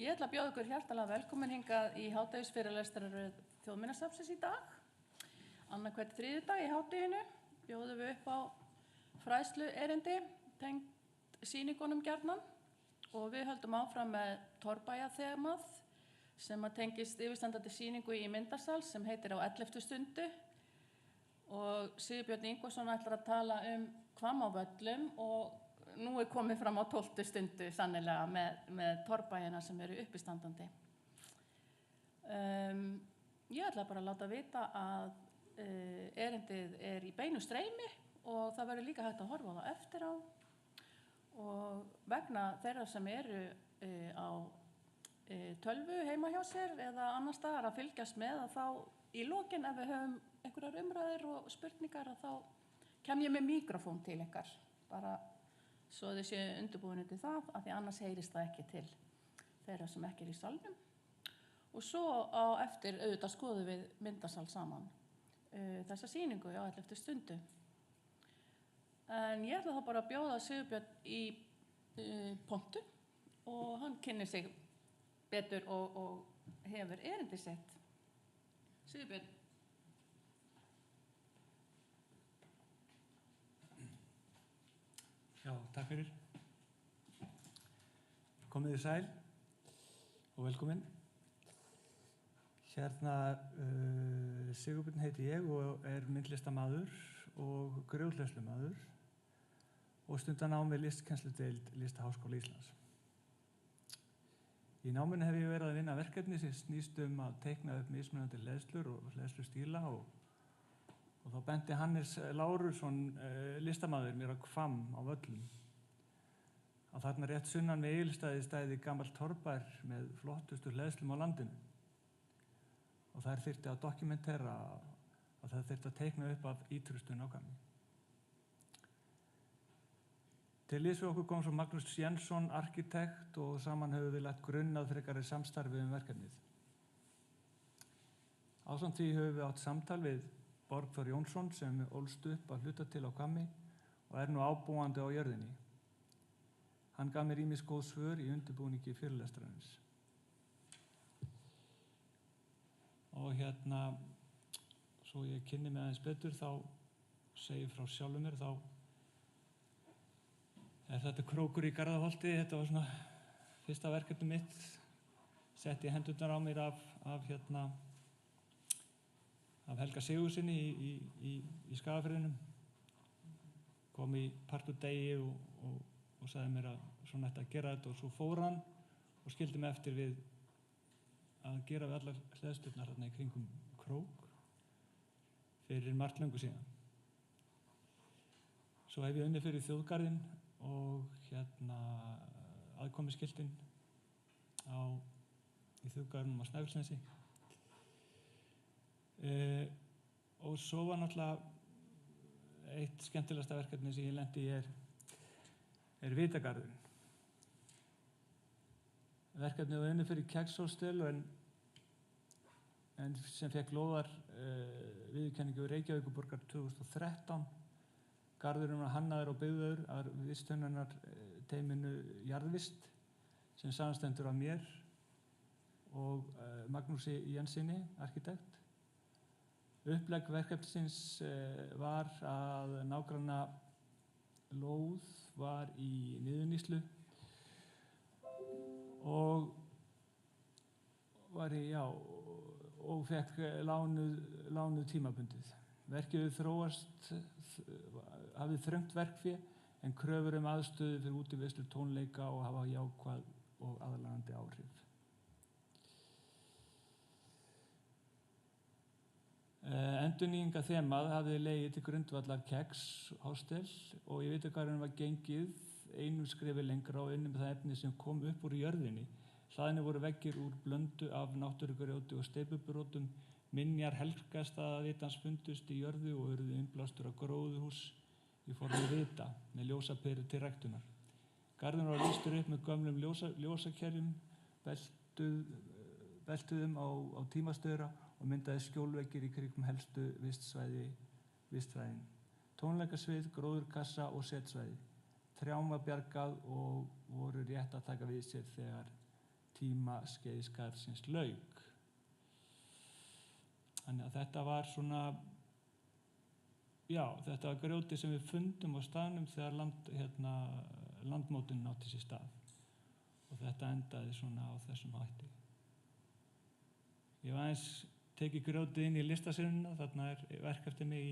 Ég ætla að bjóða ykkur hjartalega velkomin hingað í hádegisfyrirlestraröð Þjóðminjasafnsins í dag. Annan hvern þriðjudag í hádeginu bjóðum við upp á fræðsluerindi tengt sýningunum gjarnan og við höldum áfram með torfbæjaþemað sem að tengist yfirstandandi sýningu í myndasal sem heitir á 11. stundu og Sigurbjörn Ingvarsson ætlar að tala Hvamm á Völlum og nú komið fram á 12. stundu sannilega með torfbæjana sem eru uppistandandi. Ég ætla bara að láta vita að erindið í beinu streymi og það verður líka hægt að horfa á það eftir á og vegna þeirra sem eru á tölvu heima hjá sér eða annar staðar að fylgjast með að þá í lokin ef við höfum einhverjar umræður og spurningar að þá kem ég með mikrofón til ykkar bara svo þið séu undirbúin undir það af því annars heyrist það ekki til þeirra sem ekki í salnum og svo á eftir auðvitað skoðum við myndasal saman þessa sýningu á 11. stundu. En ég ætla þá bara að bjóða Sigurbjörn í pontu og hann kynnir sig betur og hefur erindi sitt. Sigurbjörn. Já, takk fyrir. Komið þið sæl og velkomin. Hérna Sigurbjörn heiti ég og myndlistamaður og grjótleiðslumaður og stunda námi listkennsludeild Listaháskóla Íslands. Í náminu hef ég verið að vinna verkefni sem snýst að teikna upp mismunandi leiðslur og leiðslustíla og þá benti Hannes Lárusson listamaður mér á Hvamm á Völlum. Að þarna rétt sunnan við Egilsstaði stæði gamall torfbær með flottustu leiðslum á landinu. Og þær þyrfti að dokumentera og það þyrfti að teikna upp af ítrustu nákvæmni. Til liðs við okkur kom svo Magnús Jensson, arkitekt og saman höfum við lagt grunn að frekari samstarfi verkefnið. Ásamt því höfum við átt samtal við Borgþór Jónsson sem ólst upp að hluta til á Hvammi og nú ábúandi á jörðinni. Hann gaf mér ýmis góð svör í undirbúningi fyrirlestrarins. Og svo ég kynni mig aðeins betur þá segi frá sjálfum mér þá þetta krókur í Garðaholti, þetta var svona fyrsta verkefni mitt. Setti hendurnar á mér af Helga Sigurðssyni í Skagafirðinum. Kom í part úr degi og sagði mér að svona ætti að gera þetta og svo fór hann og skildi mig eftir við að gera við allar hleðsturnar þarna í kringum krók fyrir margt löngu síðan. Svo hef ég unnið fyrir þjóðgarðinn og aðkomuskiltin í þjóðgarðinum á Snæfellsnesi. Og svo var náttúrulega eitt skemmtilegasta verkefni sem ég lenti í er Vitagarðurinn. Verkefnið var unnið fyrir Kexhostel en sem fékk lóðar viðurkenningu Reykjavíkurborgar 2013. Garðurinn var hannaður og byggður af visthönnunarteyminu Jarðvist sem samanstendur af mér og Magnúsi Jenssyni, arkitekt. Upplegg verkefnisins var að nágranna lóð var í niðurníðslu og fékk lánuð tímabundið. Verkið hafði þröngt verkfé en kröfur aðstöðu fyrir útivisslur, tónleika og hafa jákvæð og aðlaðandi áhrif. Endurnýjingarþemað hafði legið til grundvallar Kexhostel og í Vitagarðinum var gengið einu skrefi lengra og unnið með það efni sem kom upp úr jörðinni. Hlaðinni voru veggir úr blöndu af náttúrugrjóti og steypubrotum. Minjar helgastaðavitans fundust í jörðu og urðu innblástur af gróðurhús í formi vita með ljósaperu til ræktunar. Garðurinn var lýstur upp með gömlum ljósakerjum, beltuðum á tímastöðra og myndaði skjólveggir í kringum helstu vistfræðin. Tónleikasvið, gróðurkassa og setsvæði. Trjám var bjargað og voru rétt að taka við sér þegar tíma skeiðsgarðsins lauk. Þannig að þetta var svona, þetta var grjóti sem við fundum á staðnum þegar landmótunin átti sér stað. Og þetta endaði svona á þessum hætti. Ég hef aðeins tekið grjótið inn í listasýninguna, þarna er verk eftir mig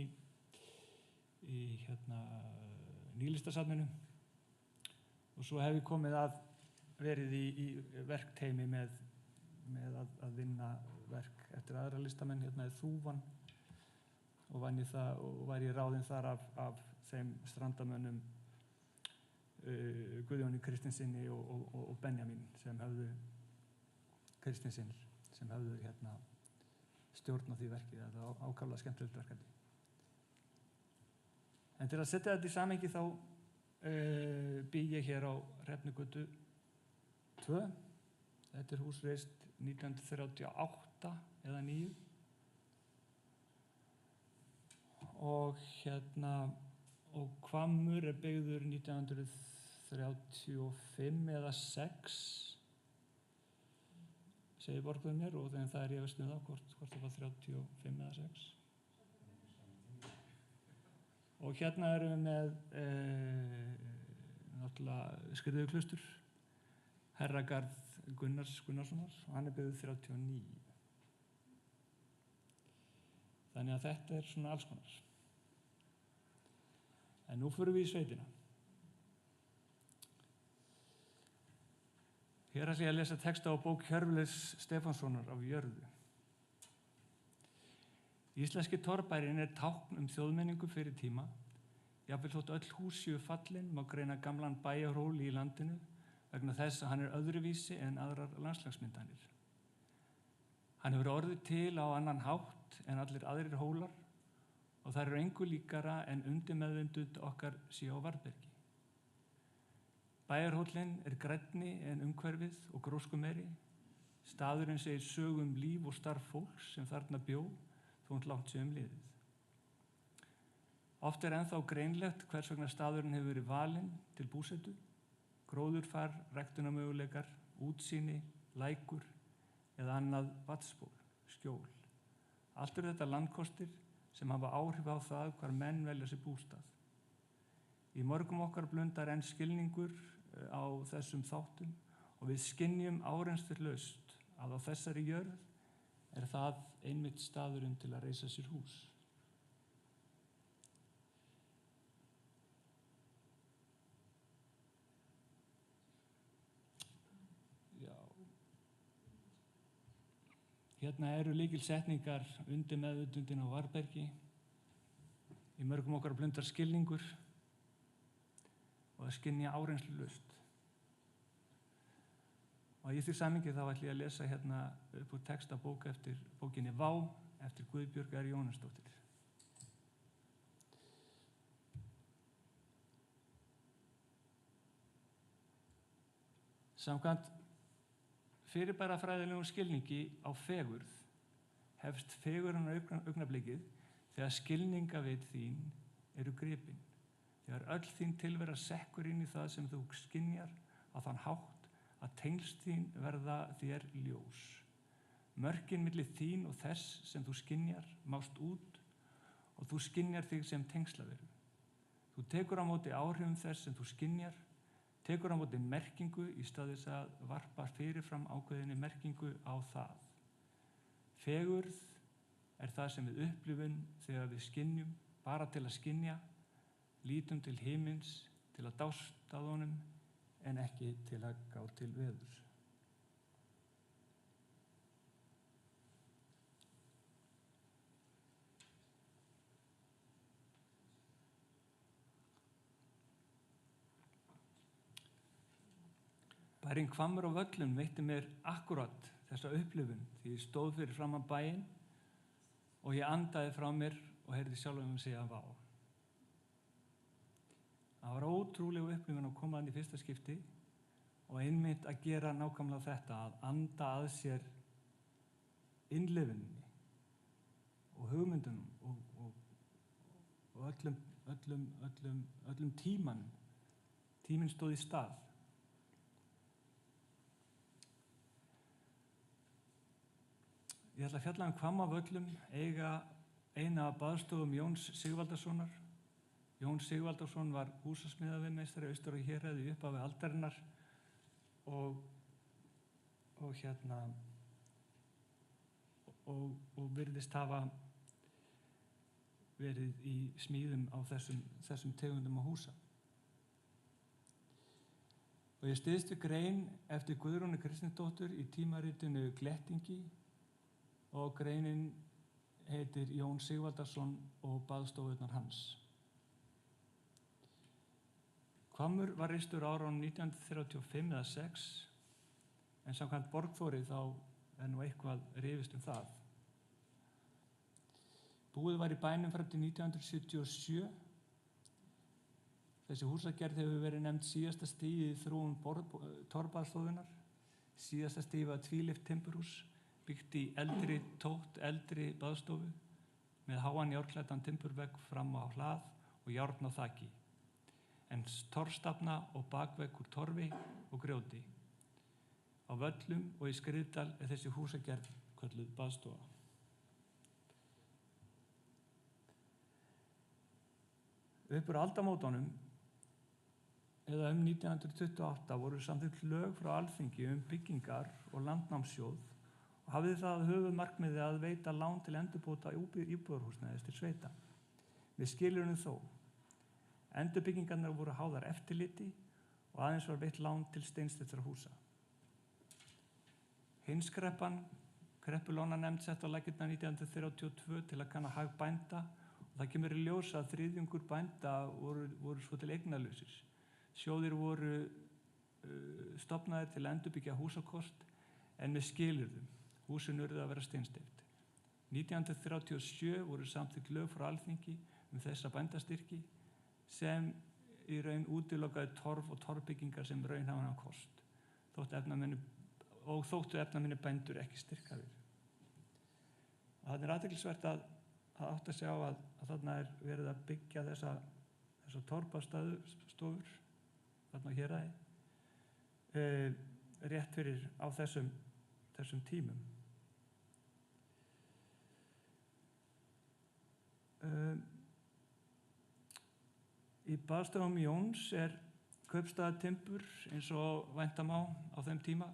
í Nýlistasafninu. Og svo hef ég verið í verkteymi með að vinna verk eftir aðra listamenn í Þúfan og var ég ráðinn þar af þeim strandamönnum Guðjóni Kristinssyni og Benjamín Kristinssyni sem höfðu stjórn á því verki. Það var ákaflega skemmtilegt verkefni. En til að setja þetta í samhengi þá bý ég hér á Hrefnugötu 2. Þetta er hús reist 1938 eða 9. Og Hvammur er byggður 1935 eða 6, segir borguðu mér, og þegar það er ég veist það hvort það var 35 eða 6. Og erum við með náttúrulega Skriðuklaustur, Herragarð Gunnarssonar, og hann er byggður 39. Þannig að þetta er svona alls konar. En nú förum við í sveitina. Hér ætla ég að lesa texta á bók Hjörleifs Stefánssonar Af jörðu. Íslenski torfbærinn er tákn þjóðmenningu fyrir tíma. Jafnvel þótt öll hús séu fallin má greina gamlan bæjarhól í landinu vegna þess að hann er öðruvísi en aðrar landslagsmyndanir. Hann hefur orðið til á annan hátt en allir aðrir hólar og það eru engu líkara en undirmeðvitund okkar sé á varðbergi. Bæjarhóllinn er grænni en umhverfið og gróskumeiri. Staðurinn segir sögu líf og starf fólks sem þarna bjó þótt langt sé liðið. Oft er ennþá greinlegt hvers vegna staðurinn hefur verið valinn til búsetu. Gróðurfar, ræktunarmöguleikar, útsýni, lækur eða annað vatnsból, skjól. Allt eru þetta landkostir sem hafa áhrif á það hvar menn velja sér bústað. Í mörgum okkar blundar enn skilningur á þessum þáttum og við skynjum áreynslulaust að á þessari jörð er það einmitt staðurinn til að reisa sér hús. Hérna eru lykilsetningar undir meðvitundin á varðbergi. Í mörgum okkar blundar skilningur og að skynja áreynslulaust. Og í því samhengi þá ætla ég að lesa upp úr texta bók eftir bókinni Vá eftir Guðbjörg R. Jónasdóttir. Samkvæmt fyrirbærafræðilegum skilningi á fegurð hefst fegurðin á augnablikið þegar skilningavit þín eru gripin. Þegar öll þín tilvera sekkur inn í það sem þú skynjar á þann hátt að tengsl þín verða þér ljós. Mörkin milli þín og þess sem þú skynjar mást út og þú skynjar þig sem tengslaveru. Þú tekur á móti áhrifum þess sem þú skynjar, tekur á móti merkingu í stað þess að varpa fyrirfram ákveðinni merkingu á það. Fegurð er það sem við upplifum þegar við skynjum bara til að skynja, lítum til himins, til að dást að honum, en ekki til að gá til veðurs. Bærinn Hvammur á Völlum veitti mér akkúrat þessa upplifun því ég stóð fyrir framan bæinn og ég andaði frá mér og heyrði sjálfum segja vá. Það var ótrúleg upplifun að koma þarna í fyrsta skipti og einmitt að gera nákvæmlega þetta, að anda að sér innlifuninni og hugmyndunum og öllum tímanum. Tíminn stóð í stað. Ég ætla að fjalla Hvammavöllum, eiga eina af baðstofum Jóns Sigvaldasonar. Jón Sigvaldason var húsasmíðameistari austur á Héraði í upphafi aldarinnar og virðist hafa verið í smíðum á þessum tegundum á húsa. Og ég styðst við grein eftir Guðrúnu Kristninsdóttur í tímaritinu Glettingi og greinin heitir Jón Sigvaldason og baðstofurnar hans. Hvammur var reistur á árunum 1935 eða 6 en samkvæmt Borgþóri þá nú eitthvað rifist það. Búið var í bænum fram til 1977. Þessi húsagerð hefur verið nefnd síðasta stigið í þróun torfbaðstofunnar. Síðasta stigið var tvílyft timburhús, byggt í eldri baðstofu með háan járnklæddan timburvegg fram á hlað og járn á þaki, en torfstafna og bakvegg úr torfi og grjóti. Á Völlum og í Skriðdal þessi húsagerð kölluð baðstofa. Upp úr aldamótunum eða 1928 voru samþykkt lög frá Alþingi byggingar og landnámssjóð og hafði það höfuðmarkmiði að veita lán til endurbóta íbúðarhúsnæðis til sveita. Með skilyrðum þó. Endurbyggingarnar voru háðar eftirliti og aðeins var veitt lán til steinsteyptra húsa. Heimskreppan, kreppulánanefnd sett á laggirnar 1932 til að kanna hag bænda og það kemur í ljós að 3/4 bænda voru svo til eignalausir. Sjóðir voru stofnaðir til að endurbyggja húsakost en með skilyrðum. Húsin urðu að vera steinsteypt. 1937 voru samþykkt lög frá Alþingi þessa bændastyrki sem í raun útilokaði torf og torfbyggingar sem raunhæfan kost. Þóttu efnaminni bændur ekki styrkaðir. Það athyglisvert að átta sig á að þarna verið að byggja þessa torfbaðstofur þarna á Héraði rétt fyrir á þessum tímum. Í baðstofum Jóns kaupstaðatimbur eins og vænta má á þeim tíma,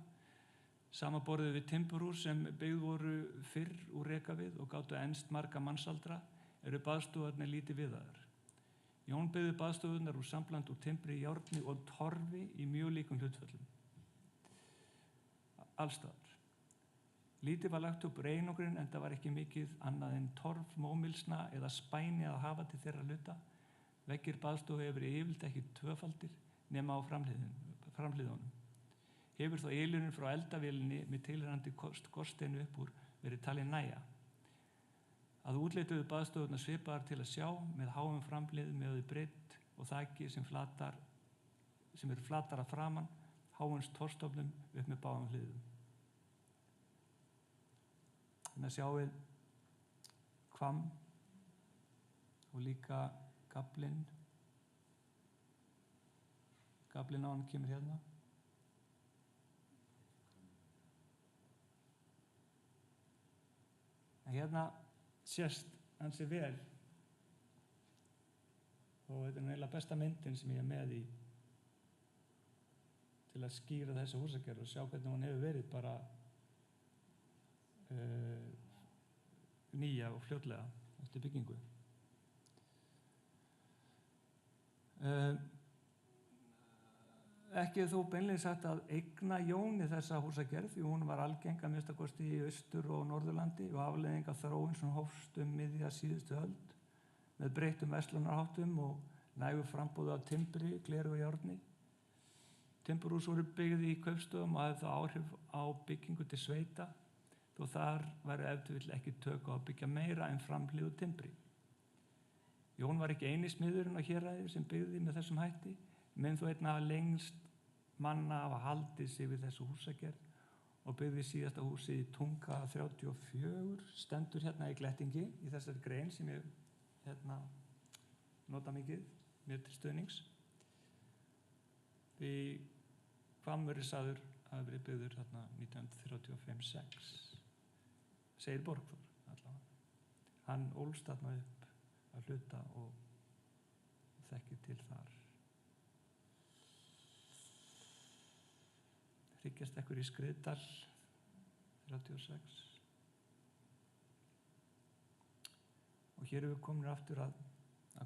samanborið við timburhús sem byggð voru fyrr úr rekavið og gátu enst marga mannsaldra, eru baðstofarnir lítið viðaðar. Jón byggði baðstofarnar úr sambland úr timbri, járni og torfi í mjög líkum hlutföllum. Allstaðar. Lítið var lagt upp einangrun en það var ekki mikið annað en torf, mómilsna eða spæni að hafa til þeirra hluta. Veggir baðstofu hefur yfirleitt ekki tvöfaldir nema á framhliðunum. Hefur þó ylurinn frá eldavélinni með tilheyrandi skorsteinu upp úr verið talin nægja. Að útleituðu baðstofurnar svipaðar til að sjá með háum framhliðum með breidd og þaki sem eru flatar að framan, háuns torfstofnum upp með báðum hliðum. Þannig að sjáum Hvamm og líka gaflinn. Gaflinn á hann kemur hérna. En hérna sést ansi vel og þetta eiginlega besta myndin sem ég með í til að skýra þessu húsagerð og sjá hvernig hún hefur verið bara nýja og fljótlega eftir byggingu. Ekki þó beinlega sagt að eigna Jóni þessa húsagerð því hún var algeng að minnsta kosti í Austur- og Norðurlandi og afleiðing af þróun sem hófst miðja síðustu öld með breyttum verslunarháttum og nægu framboði af timbri, gleri og járni. Timburhús voru byggð í kaupstofum og hafði það áhrif á byggingu til sveita þó þar væru ef til vill ekki tök á að byggja meira en framhlið og timbri. Jón var ekki eini smiðurinn á Héraði sem byggði með þessum hætti, menn þó einn af lengst manna hafa haldið sig við þessu húsagerð og byggði síðasta húsið í Tunga 34, stendur hérna í Glettingi í þessari grein sem ég nota mikið mér til stuðnings. Því Hvammur sagður hafi verið byggður 1935-6. segir Borgþór allavega. Hann ólst þarna upp að hluta og þekkir til þar. Hryggjastekkur í Skriðdal 36. Og hér erum við komin aftur að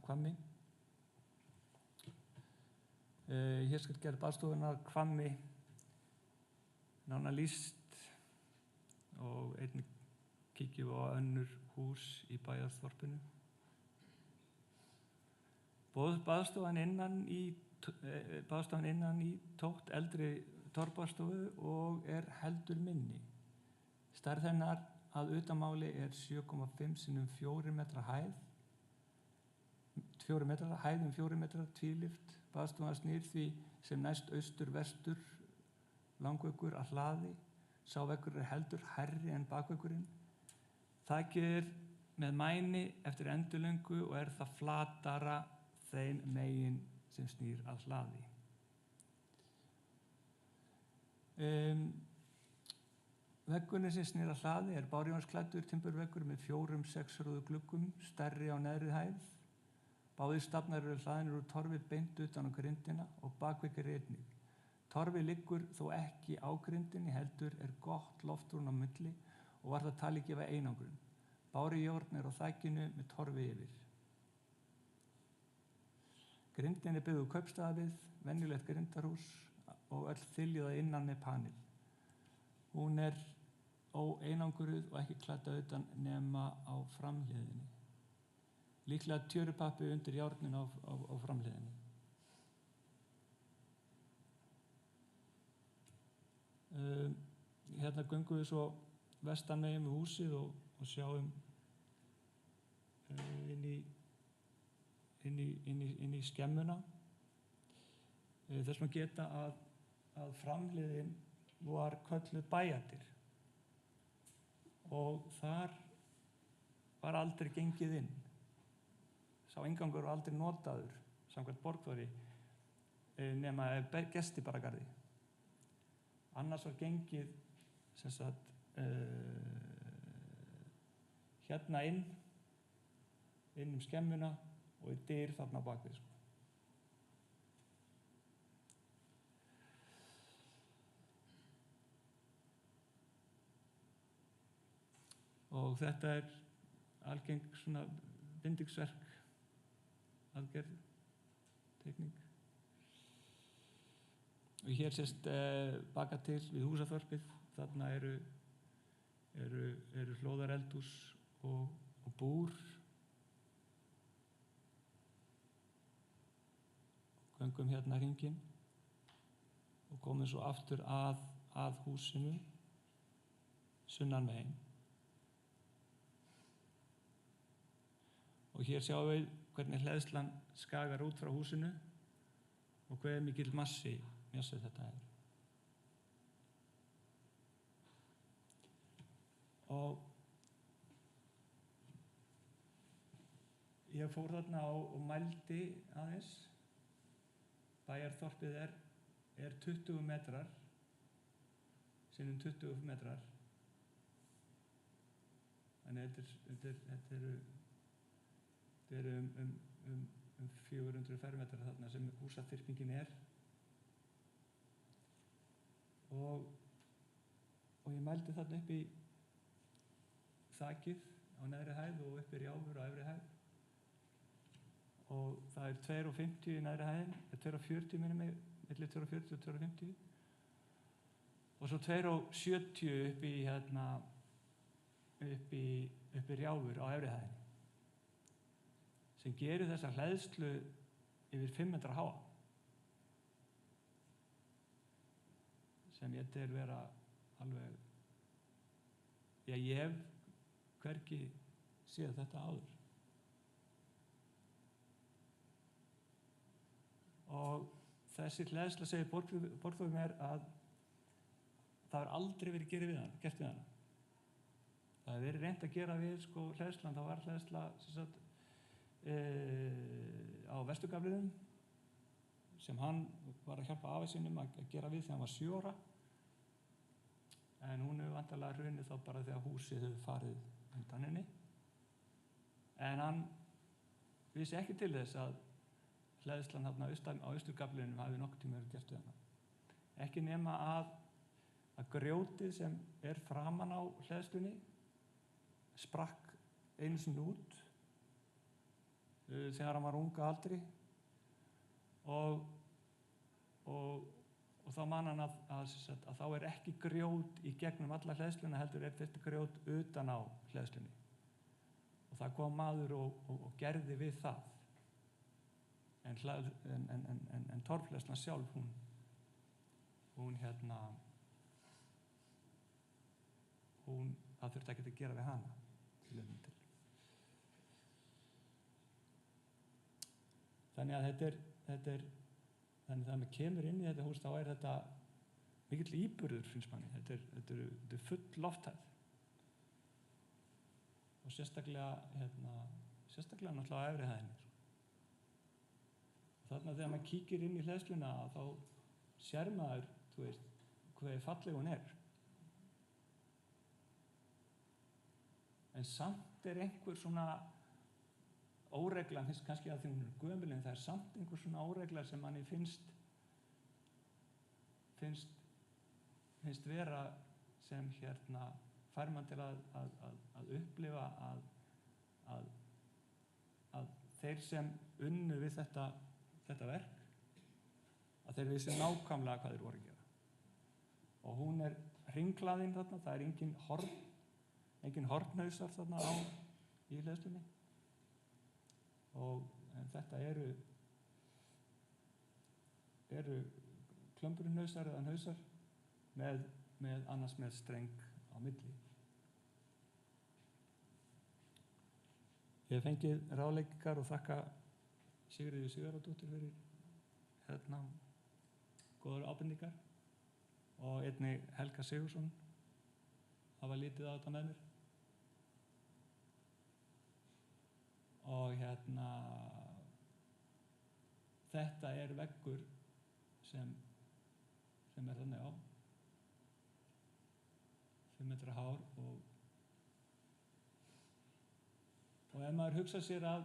Hvammi. Hér skal gera baðstofuna að Hvammi nánar lýst og einnig kíkjum við á önnur hús í bæjarþorpinu. Baðstofan innan í tótt eldri torfbaðstofu og er heldur minni. Stærð hennar að utanmáli er 7,5 sinnum 4 metra hæð. 4 metrar, hæð 4 metrar, tvílyft. Baðstofan snýr því sem næst austur-vestur langveggur að hlaði. Sá veggur er heldur hærri en bakveggurinn. Þakið er með mæni eftir endurlöngu og er það flatara þeim megin sem snýr að hlaði. Veggurinn sem snýr að hlaði er bárujárnsklæddur timburveggur með 4 6-röðu gluggum, stærri á neðri hæð. Báðir stafnar eru hlaðnir úr torfi beint utan á grindina og bakveggir einnig. Torfi liggur þó ekki á grindinni, heldur er gott loftrúm á milli og var það talið gefa einangrun. Bárujárn er á þakinu með torfi yfir. Grindin er byggð úr kaupstaðavið, venjulegt grindarhús og öll þiljað að innan með panel. Hún er óeinangruð og ekki klædd að utan nema á framhliðinni. Líklega tjörupappi undir járnin á framhliðinni. Hérna göngum við svo vestan megin við húsið og sjáum inn í skemmuna. Þess má geta að framhliðin var kölluð Bæjardyr og þar var aldrei gengið inn. Sá inngangur var aldrei notaður samkvæmt Borgþóri nema gestibaragarði. Annars var gengið hérna inn skemmuna og í dyr þarna á bakvið. Og þetta er algeng svona bindingsverk, aðgerð, teikning. Og hér sést baka til við húsaþorpið. Þarna eru hlóðareldhús og búr. Göngum hérna hringinn og komum svo aftur að húsinu sunnan megin. Og hér sjáum við hvernig hleðslan skagar út frá húsinu og hve mikill massi þetta er. Og ég fór þarna og mældi aðeins. Bæjarþorpið er 20 metrar sinnum 20 metrar. Þannig þetta eru um 400 fermetrar þarna sem húsaþyrpingin er. Og ég mældi þarna upp í þakið á neðri hæð og upp í rjáfur á efri hæð. Og það er 2,50 í neðri hæðin, 2,40 minnum mig, milli 2,40 og 2,50. Og svo 2,70 upp í rjáfur á efri hæðin. Sem gerir þessa hleðslu yfir 5 metra háa. Sem ég tel vera alveg, ég hef hvergi séð þetta áður. Og þessi hleðsla segir Borgþór mér að það hefur aldrei verið gert við hana. Það hefur verið reynt að gera við hleðslan, það var hleðsla á Vesturgaflinum sem hann var að hjálpa afa sínum að gera við þegar hann var 7 ára. en hún hefur vantarlega hrunið þá bara þegar húsið hefur farið undan henni. En hann vissi ekki til þess að hleðslan þarna á austurgaflinum hafi nokkuð tíma verið gert við hana. Ekki nema að grjótið sem framan á hleðslunni sprakk einu sinni út þegar hann var unga aldri og þá man hann að þá ekki grjót í gegnum alla hleðsluna, heldur þetta grjót utan á hleðslunni. Og það kom maður og gerði við það. En torfhleðslan sjálf, það þurfti ekkert að gera við hana. Þannig að þetta er þannig að það með kemur inn í þetta hús, þá þetta mikill íburður, finnst manni. Þetta er full lofthæð. Og sérstaklega náttúrulega á efri hæðinni. Þarna þegar maður kíkir inn í hleðsluna þá sér maður, hvað falleg hún er. En samt einhver svona óregla, finnst kannski að því hún er gömul, en það samt einhver svona óregla sem manni finnst vera sem fær mann til að upplifa að þeir sem unnu við þetta verk, að þeir vissu nákvæmlega hvað þeir voru að gera. Og hún hringlaðin þarna, það engin hornhausar þarna í hleðslunni. En þetta eru klömburhausar eða hausar annars með streng á milli. Ég hef fengið ráðleggingar og þakka Sigríði Sigurðardóttur fyrir góðar ábendingar og einnig Helga Sigurðsson hafa litið á þetta með mér. Og þetta veggur sem þannig á 5 metra hár og ef maður hugsa sér að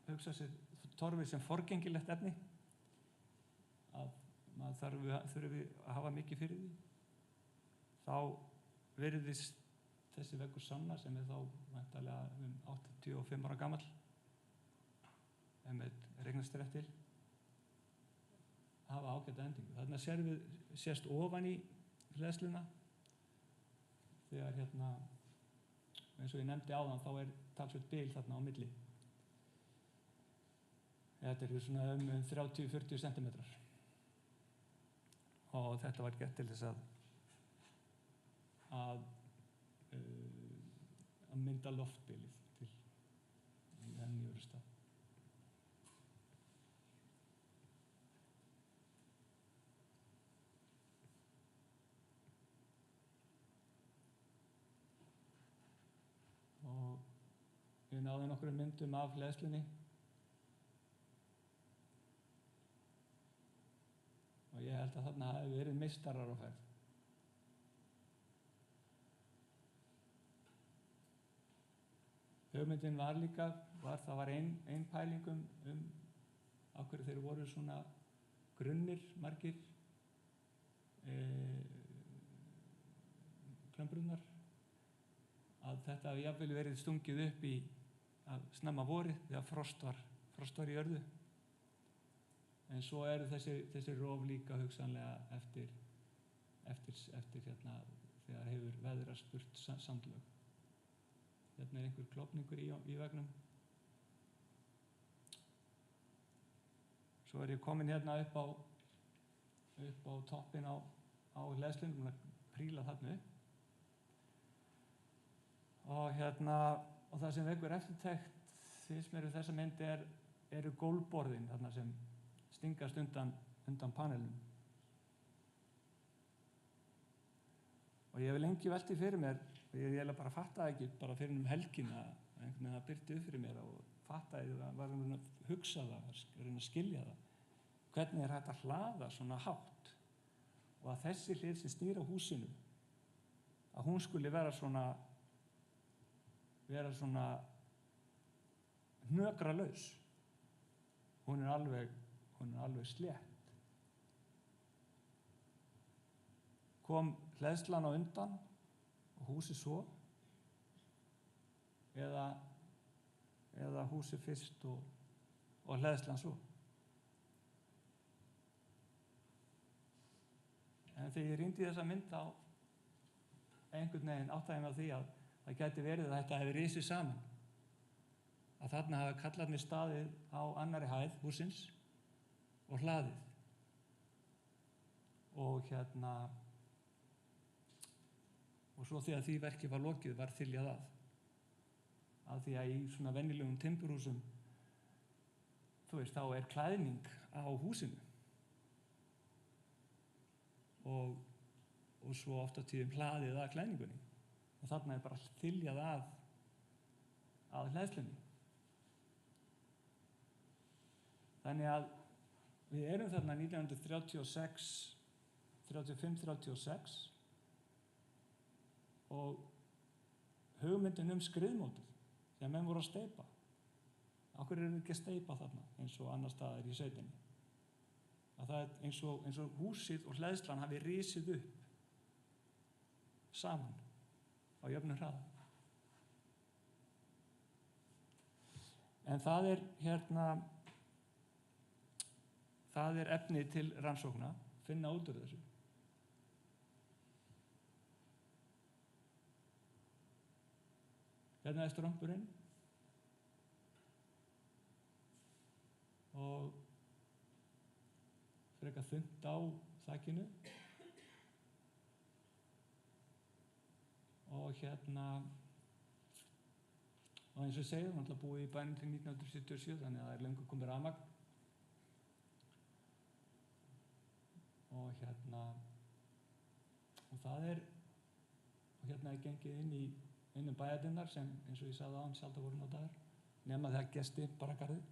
hugsa sér torfið sem forgengilegt efni, að maður þurfi að hafa mikið fyrir því, þá virðist þessi veggur sanna, sem þá væntanlega 85 ára gamall, ef með regnast rétt til, hafa ágæta endingu. Þarna sést ofan í hleðsluna þegar eins og ég nefndi áðan, þá talsvert bil þarna á milli. Þetta svona 30-40 centimetrar. Og þetta var gert til þess að mynda loftbilið til þennan jörðustað. Og ég náði nokkrum myndum af hleðslunni og ég held að þarna hafi verið meistarar á ferð. Hugmyndin var líka, það var ein pæling af hverju þeir voru svona grunnir, margir klömbrurnar, að þetta hafi jafnvel verið stungið upp í snemma vorið þegar frost var í jörðu. En svo eru þessi rof líka hugsanlega eftir þegar hefur veðrast burt sandlög. Hérna einhver klofningur í vegnum. Svo ég komin hérna upp á toppinn á hleðslunum og príla þarna upp. Og það sem vekur eftirtekt, finnst mér þessa mynd, eru gólfborðin þarna sem stingast undan panelum. Og ég hef lengi velti fyrir mér, og ég eiginlega bara fattaði ekki, bara fyrir helgina, einhvern veginn það birti upp fyrir mér og fattaði það, var að hugsa það, reyna að skilja það. Hvernig hægt að hlaða svona hátt? Og og að þessi hlið sem snýr á húsinu, að hún skuli vera svona hnökralaus. Hún er alveg slétt. Kom hleðslan á undan og húsið svo, eða húsið fyrst og hleðslan svo. En þegar ég rýndi þessa mynd á einhvern veginn áttaði mig á því að það gæti verið að þetta hefði risið saman. Að þarna hafi kallarnir staðið á annarri hæð hússins og hlaðið. Og og svo þegar því verki var lokið var þyljað af. Af því að í svona venjulegum timburhúsum, þú veist, þá er klæðning á húsinu. Og svo oft á tíðum hlaðið að klæðningunni. Og þarna er bara þyljað að hleðslunni. Þannig að við erum þarna 1935-36 og hugmyndin skriðmótið, þegar menn voru að steypa. Af hverju eru ekki að steypa þarna eins og annar staðar í sveitinni? Að það er eins og húsið og hleðslan hafi risið upp saman á jöfnum hraða. En það er efni til rannsókna, finna út úr þessu. Hérna er strompurinn og frekar þunnt á þakinu og og eins og ég segi, hann ætla búið í bænum til 1977, þannig að það er löngu komið rafmagn og það er gengið inn bæjardyrnar sem, eins og ég sagði áðan, sjaldan voru notaðar, nema þegar gesti baragarðið.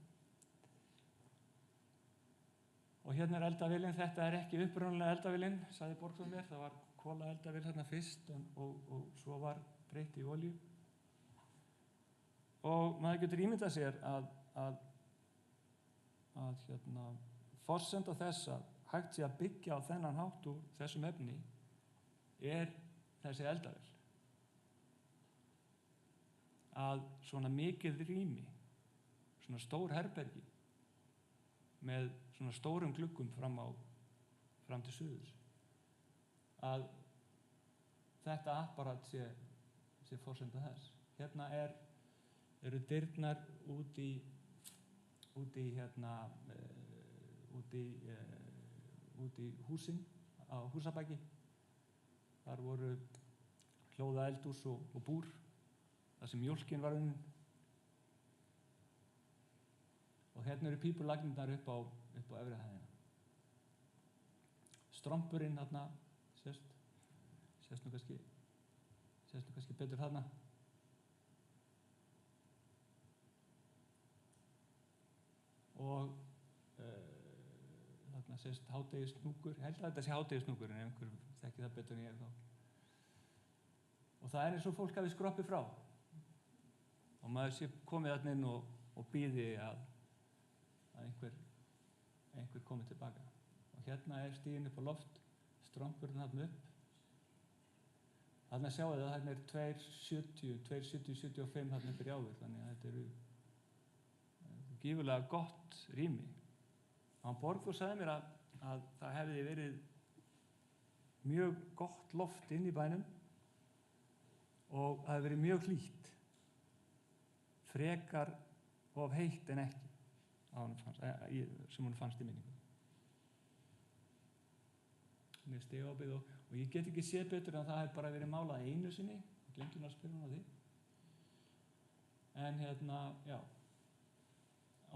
Og hérna er eldavélin, þetta er ekki upprunalega eldavélin, sagði Borgþór mér, það var kolaeldavél þarna fyrst og svo var breytt í olíu. Og maður getur ímyndað sér að forsenda þess að hægt sé að byggja á þennan hátt úr þessum efni er þessi eldavél. Að svona mikið rými, svona stór herbergi með svona stórum gluggum fram til suðurs, að þetta apparat sé forsenda þess. Hérna eru dyrnar út í húsin á Húsabaki. Þar voru hlóða eldhús og búr, þar sem mjólkin var unnin. Og hérna eru pípulagnirnar upp á efri hæðina. Strompurinn þarna, sést nú kannski betur þarna. Og þarna sést hádegishnúkur, ég held að þetta sé hádegishnúkur en ef einhver þekki það betur en ég þá. Og það er eins og fólk hafi skroppið frá og maður sé komið þarna inn og bíði að einhver komi tilbaka. Og hérna er stiginn upp á loft, strompurinn þarna upp. Þarna sjáu þið að þarna er 270-75 þarna upp í áður, þannig að þetta eru gífurlega gott rými. Og Borgþór sagði mér að það hefði verið mjög gott loft inn í bænum og það hefði verið mjög hlýtt, frekar of heitt en ekki sem hún fannst í minningu. Með stigopið og ég get ekki séð betur en það hef bara verið málað einu sinni, ég glemdi að spyrja hún á því. En já.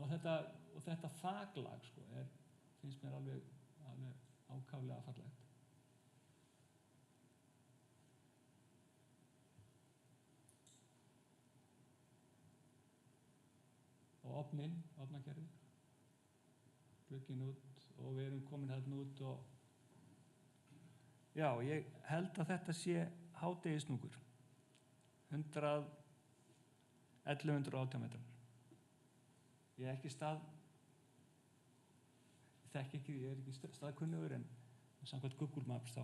Og þetta þaklag finnst mér alveg ákaflega fallegt. Og ofnakerfið, glugginn út og við erum komin þarna út og Já, ég held að þetta sé hádegisnúkur, 1118 metrar. Ég er ekki staðkunnugur, en samkvæmt Google Maps þá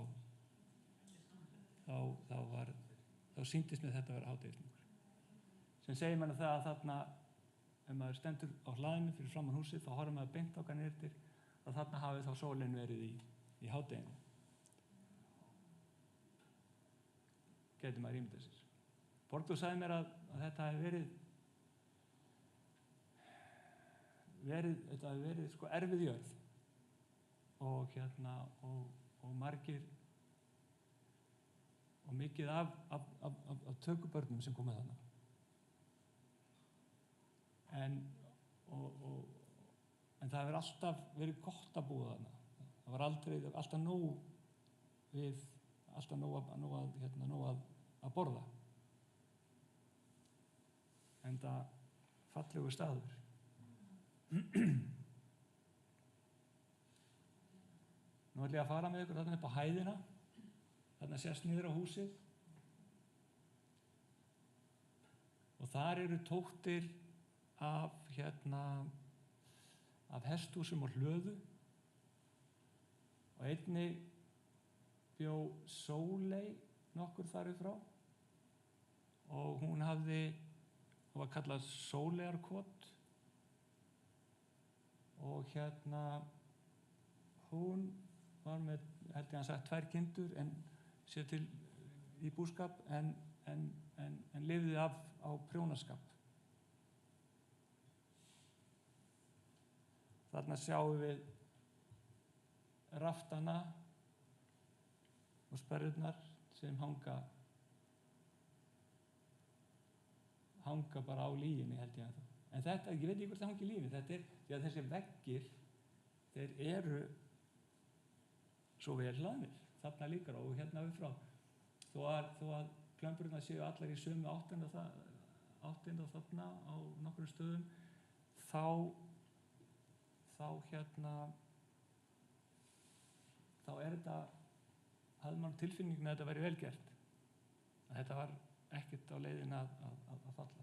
sýndist mér þetta að vera hádegisnúkur. Sem segir manni það að þarna, ef maður stendur á hlaðinu fyrir framan húsið, þá horfir maður beint okkar niður að þarna hafi þá sólin verið í hádeginu. Gæti maður ímyndað sér. Borgþór sagði mér að þetta hefði verið sko erfið jörð og margir og mikið af tökubörnum sem komið þarna. En það hefur alltaf verið gott að búa þarna. Það var alltaf nóg að borða. Enda fallegur staður. Nú ætla ég að fara með ykkur þarna upp á hæðina. Þarna sést niður á húsið. Og þar eru tóktir af hesthúsum og hlöðu. Og einnig bjó Sóley nokkur þar upp frá. Og hún var kallað Sóleyjarkot. Og hún var með, held ég hann sagt, 2 kindur en sér til í búskap en lifði á prjónaskap. Þarna sjáum við raftana og sperrurnar sem hanga bara á línunni, held ég að það. En þetta, ég veit ekki hvort það hangi lífi, þetta er því að þessi veggir, þeir eru svo vel hlaðnir, þarna líka og hérna við frá. Þó að klömburnar séu allar í sömu áttina þarna á nokkrum stöðum, þá er þetta, hafði maður tilfinninguna að þetta væri vel gert. Að þetta var ekkert á leiðin að falla.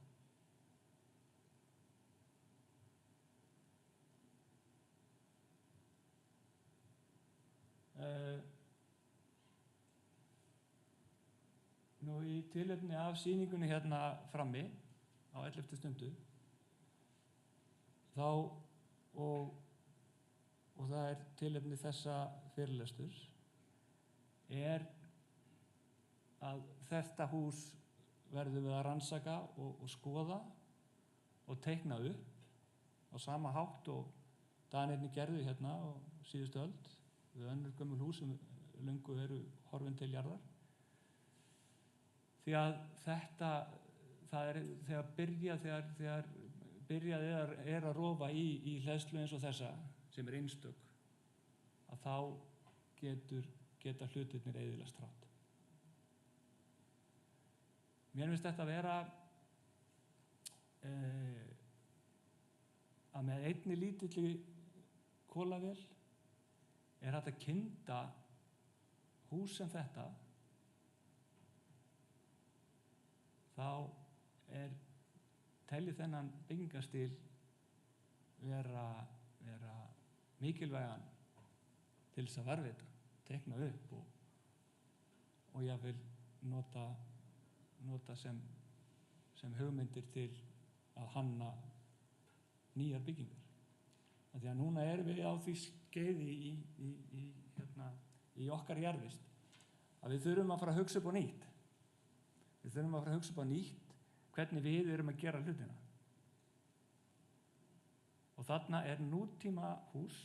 Nú í tilefni af sýningunni hérna frammi á 11. stundu og það er tilefni þessa fyrirlesturs er að þetta hús verðum við að rannsaka og skoða og teikna upp á sama hátt og Danirnir gerðu hérna á síðustu öld við önnur gömul hús sem löngu eru horfin til jarðar. Því að það er þegar byrjað er að rofa í hleðslu eins og þessa sem er einstök, að þá geta hlutirnir eyðilagst hratt. Mér finnst þetta að vera að með einni lítilli kolavél er hægt að kynda hús sem þetta, þá telji þennan byggingarstíl vera mikilvægan til þess að varðveita, teikna upp og jafnvel nota sem hugmyndir til að hanna nýjar byggingar. Því að núna erum við á því skeiði í okkar jarðvist að við þurfum að fara að hugsa upp á nýtt. Við þurfum að fara að hugsa upp á nýtt hvernig við erum að gera hlutina. Og þarna er nútíma hús,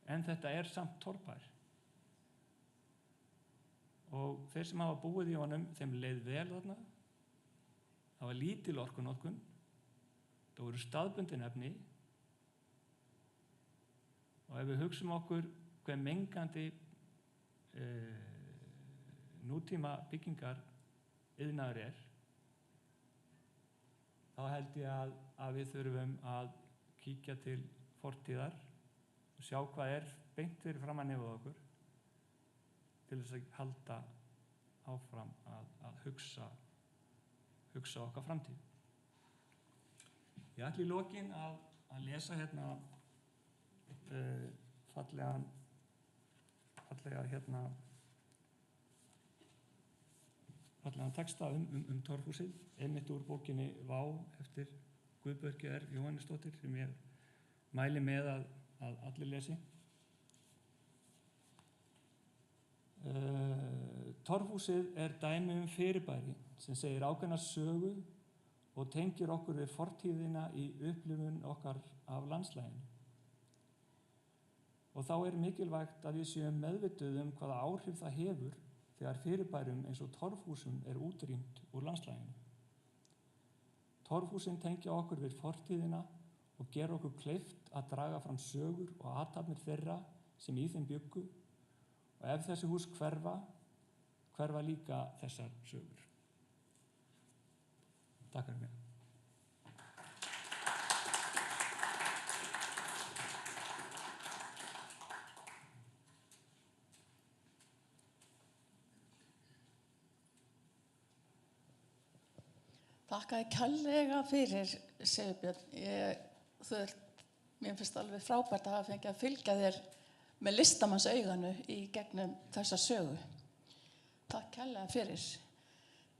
en þetta er samt torfbær. Og þeir sem hafa búið í honum, þeim leið vel þarna. Það var lítil orkunotkun, það voru staðbundin efni, og ef við hugsum okkur hve mengandi nútíma byggingar iðnaður er, þá held ég að við þurfum að kíkja til fortíðar og sjá hvað er beint fyrir framan nefið okkur til þess að halda áfram að hugsa okkar framtíð. Ég ætla í lokin að lesa hérna fallega texta torfhúsið, einmitt úr bókinni Vá eftir Guðbjörgu R. Jóhannesdóttir sem ég mæli með að allir lesi. Torfhúsið dæmi fyrirbæri sem segir ákveðna sögu og tengir okkur við fortíðina í upplifun okkar af landslaginu. Og þá mikilvægt að við séum meðvituð hvaða áhrif það hefur þegar fyrirbærum eins og torfhúsum útrýmt úr landslaginu. Torfhúsin tengja okkur við fortíðina og gera okkur kleift að draga fram sögur og athafnir þeirra sem í þeim bjuggu, og ef þessi hús hverfa líka þessar sögur. Takk fyrir mig. Þakka þér kærlega fyrir, Sigurbjörn. Mér finnst alveg frábært að hafa fengið að fylgja þér með listamannsauganu í gegnum þessa sögu. Takk kærlega fyrir.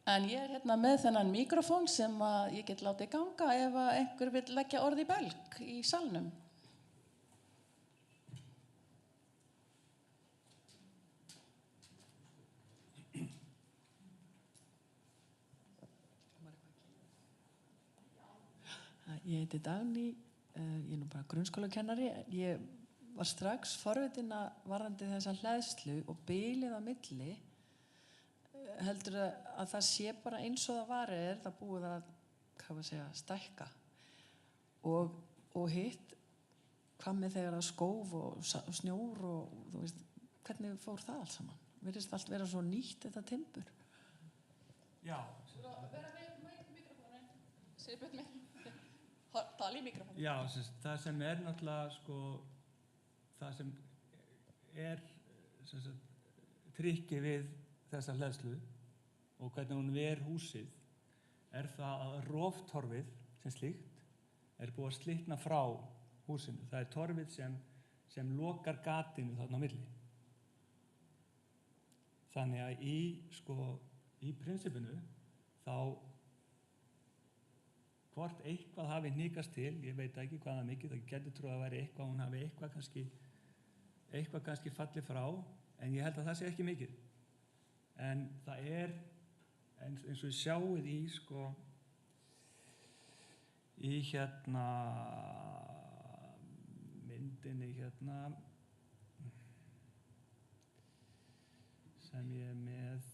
En ég hérna með þennan míkrofón sem ég get látið ganga ef einhver vill leggja orð í belg í salnum. Ég heiti Dagný, ég bara grunnskólakennari. Ég var strax forvitin varðandi þessa hleðslu og bilið á milli. Heldur að það sé bara eins og það var það búið að stækka. Og hitt, hvað með þegar það skóf og snjór og þú veist, hvernig fór það allt saman? Virðist allt vera svo nýtt þetta timbur? Já. Vera með mikrofónin. Sigurbjörn minn. Tala í mikrofónin. Já, það sem náttúrulega það sem trikki við þessa hleðslu og hvernig hún húsið það að roftorfið sem slíkt búið að slitna frá húsinu. Það torfið sem lokar gatinu þarna á milli. Þannig að í prinsipinu þá hvort eitthvað hafi hnikast til, ég veit ekki hvaða mikið, það getur trúið að vera eitthvað, hún hafi eitthvað kannski fallið frá, en ég held að það sé ekki mikið. En það eins og ég sjáið í myndinni sem ég með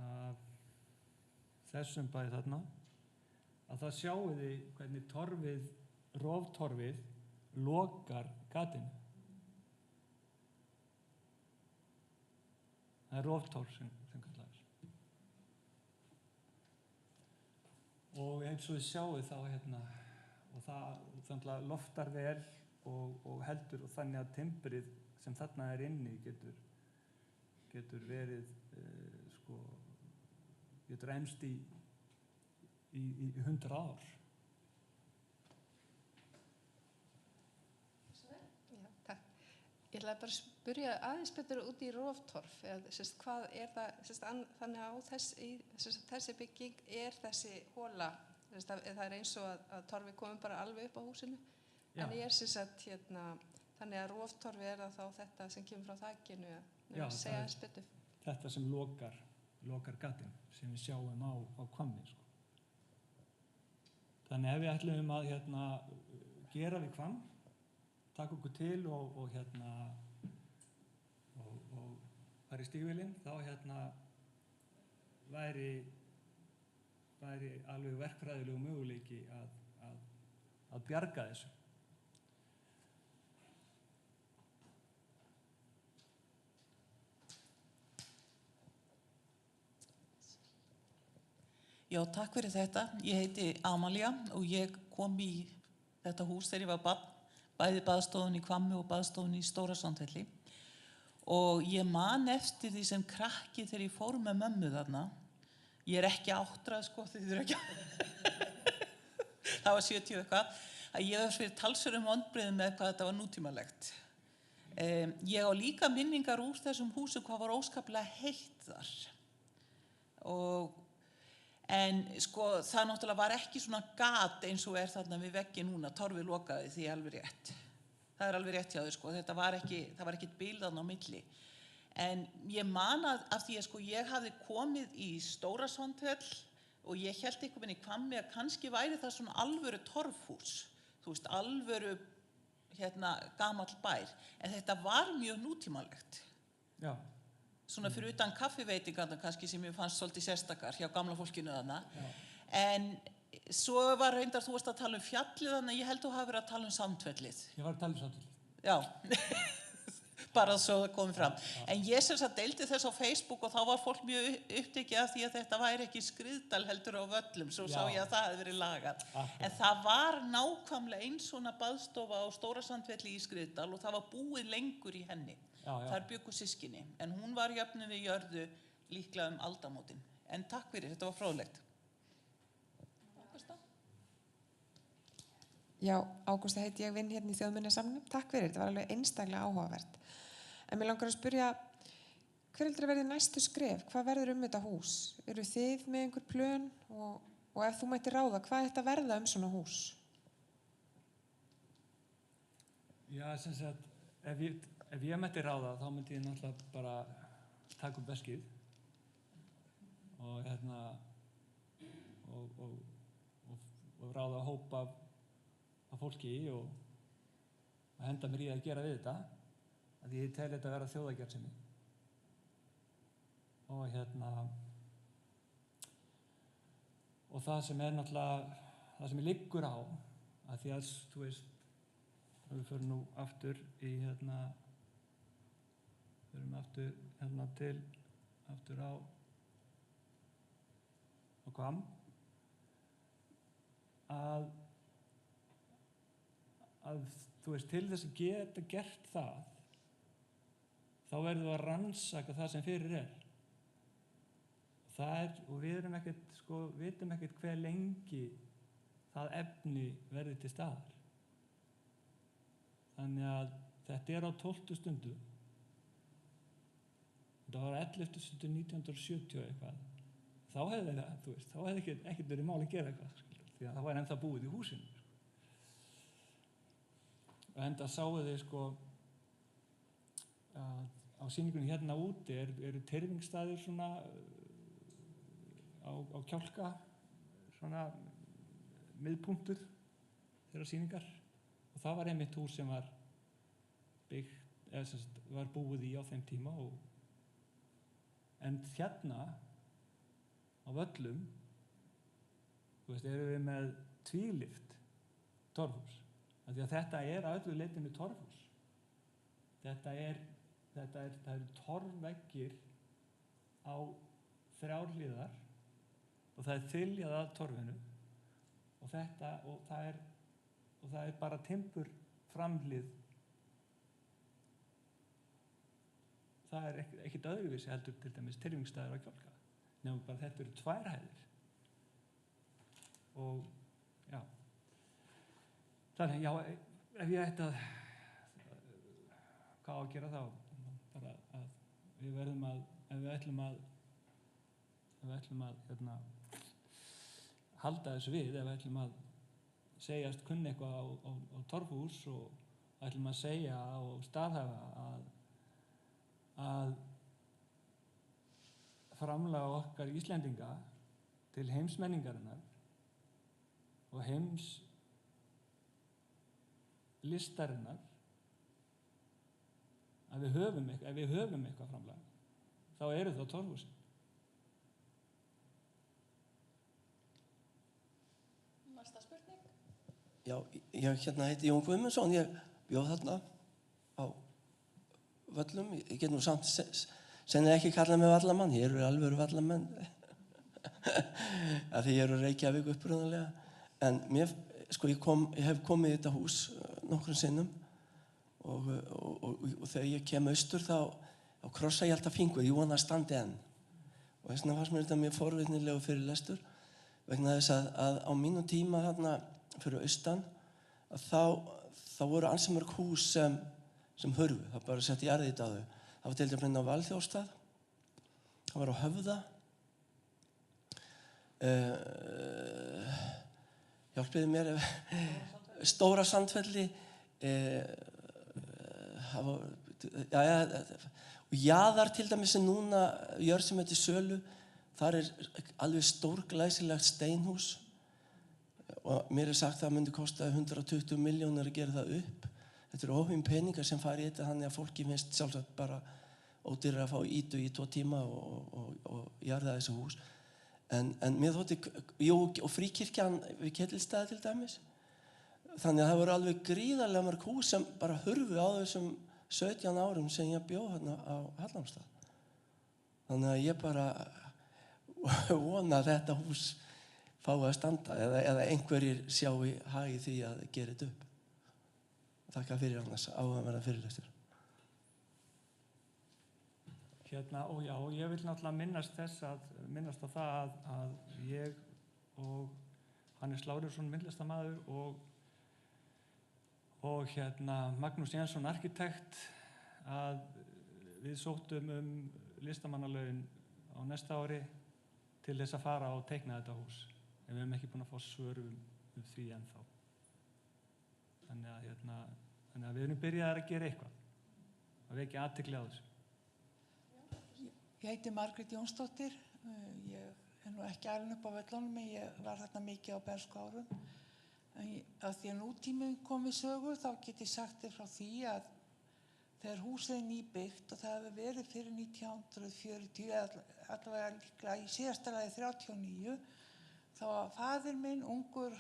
af þessum bæði þarna, að það sjáið þið hvernig roftorfið lokar gatinu. Það roftorf sem kallaðist. Og eins og þið sjáið þá og það loftar vel og heldur, og þannig að timbrið sem þarna inni getur verið getur enst í 100 ár. Já, takk. Ég ætlaði bara að spyrja aðeins betur út í roftorf. Hvað það, þannig á þessi bygging þessi hóla. Það eins og að torfi komum bara alveg upp á húsinu. Já. En þannig að roftorfi þá þetta sem kemur frá þakinu. Já, segja aðeins betur. Þetta sem lokar gatinu sem við sjáum á Hvammi. Þannig ef við ætlum að gera við Hvamm, taka okkur til og fara í stígvélin, þá væri alveg verkfræðilegu möguleiki að bjarga þessu. Já, takk fyrir þetta. Ég heiti Amalía og ég kom í þetta hús þegar ég var barn bæði baðstofun í Hvammi og baðstofun í Stóra-Sandfelli. Og ég man eftir því sem krakki þegar ég fór með mömmu þarna. Ég er ekki áttrað, sko, þið eru ekki það var 70 eitthvað, að ég var fyrir talsverðum vonbrigðum með hvað þetta var nútímalegt. Ég á líka minningar úr þessum húsum hvað var óskaplega heitt þar. En sko, það náttúrulega var ekki svona gat eins og þarna við vegginn núna, torfið lokaði því alveg rétt. Það er alveg rétt hjá þau, sko, það var ekki bil þarna á milli. En ég man að af því að sko, ég hafði komið í Stóra-Sandfell og ég hélt einhvern veginn í Hvammi að kannski væri það svona alvöru torfhús, þú veist, alvöru gamall bær, en þetta var mjög nútímalegt. Já. Svona fyrir utan kaffiveitingarna kannski sem ég fannst svolítið sérstakar hjá gamla fólkinu þarna. En svo var reyndar, þú varst að tala um fjallið þarna, ég held þú hafi verið að tala um Sandfellið. Ég var að tala um Sandfellið. Já, bara svo það komið fram. En ég sem sagt deildi þess á Facebook og þá var fólk mjög upptekið af því að þetta væri ekki Skriðdal heldur á Völlum, svo sá ég að það hefði verið lagað. En það var nákvæmlega eins svona baðstofa á Stóra-Sandfelli í Skriðdal og það var búið lengur í henni. Þar bjuggu systkini, en hún var jöfnu við jörðu líklega aldamótin. En takk fyrir, þetta var fróðlegt. Ágústa? Já, Ágústa heiti ég, vinn hérna í Þjóðminjasafnum. Takk fyrir, þetta var alveg einstaklega áhugavert. En mér langar að spyrja, hver heldur að verði næstu skref? Hvað verður þetta hús? Eru þið með einhver plön? Og ef þú mættir ráða, hvað þetta verða svona hús? Já, sem sagt, ef ég mætti ráða, þá myndi ég náttúrulega bara taka upp veskið og og ráða hóp af fólki og henda mér í að gera við þetta, að ég tel þetta að vera þjóðargerðsemi. Og það sem náttúrulega, það sem ég liggur á, að því að, þú veist, við förum nú aftur í förum aftur á Hvamm, að þú veist, til þess að geta gert það, þá verðum við að rannsaka það sem fyrir er. Og við erum ekkert, sko, vitum ekkert hve lengi það efni verði til staðar. Þannig að þetta er á 12. stundu. Þetta var 11. stundu 1970 eitthvað. Þá hefði það, þú veist, þá hefði ekkert verið mál að gera eitthvað, því að það var ennþá búið í húsinu. Og enda sáu þið, sko, á sýningunni hérna úti eru tyrfingsstaðir svona á Kjálka, svona miðpunktur þeirra sýningar. Og það var einmitt hús sem var byggt, eða sem sagt, var búið í á þeim tíma. En hérna á Völlum, þú veist, erum við með tvílyft torfhús. Því að þetta er að öllu leitinu torfhús. Það eru torfveggir á 3 hliðar og það er þyljað að torfinu og það er bara timbur framhlið. Það er ekkert öðruvísi heldur til dæmis tyrfingsstaðir á Kjálka. Nefnum bara þetta eru 2 hæðir. Og já. Þannig, já, ef ég ætti að hvað á að gera þá? Bara að við verðum að, ef við ætlum að halda þessu við, ef við ætlum að segjast kunni eitthvað á torfhús og ætlum að segja og staðhæfa að framlag okkar Íslendinga til heimsmenningarinnar og heimslistarinnar, ef við höfum eitthvað framlag, þá eru það torfhúsin. Næsta spurning. Já, ég heiti Jón Guðmundsson, ég bjóð þarna á Völlum. Ég get nú samt sennilega ekki kallað mig vallamann, ég eru alvöru vallamenn af því ég eru Reykjavík upprunalega. En ég hef komið í þetta hús nokkrum sinnum og þegar ég kem austur þá krossa ég alltaf fingur, ég vona að standi enn. Og þess vegna fannst mér þetta mjög forvitnilegu fyrirlestur vegna þess að á mínum tíma þarna fyrir austan að þá voru ansi mörg hús sem hurfu, það bara sett jarðið á þau. Það var til dæmis á Valþjófsstað, það var á Höfða, hjálpiði mér, Stóra Sandfelli, og Jaðar til dæmis sem núna jörð sem heitir Sölu, þar alveg stórglæsilegt steinhús og mér sagt það myndi kosta 120 milljónir að gera það upp. Þetta eru óhugin peningar sem fara í þetta, þannig að fólki finnst sjálfsagt bara ódýrara að fá ídu í 2 tíma og jarða þessi hús. En mér þótti, og Fríkirkjan við Ketilsstaði til dæmis. Þannig að það voru alveg gríðarlega mörg hús sem bara hurfu á þessum 17 árum sem ég bjó hérna á Hallormsstað. Þannig að ég bara vona að þetta hús fái að standa eða einhverjir sjái hagi því að gera þetta upp. Takk fyrir annars áhugaverða fyrirlestur. Og já, ég vil náttúrulega minnast á það að ég og Hannes Lárusson myndlistarmaður og Magnús Jensson arkitekt að við sóttum listamannalaun á næsta ári til þess að fara og teikna þetta hús. En við hefum ekki búin að fá svör því ennþá. Þannig að við erum byrjaðir að gera eitthvað. Að vekja athygli á þessu. Ég heiti Margrét Jónsdóttir. Ég nú ekki alveg upp á völlunum, en ég var þarna mikið á bernsku árum. En að því að nútíminn kom við sögu, þá get ég sagt þér frá því að þegar húsið nýbyggt og það hefur verið fyrir 1940, allavega líklega í síðasta lagi 39, þá var faðir minn ungur,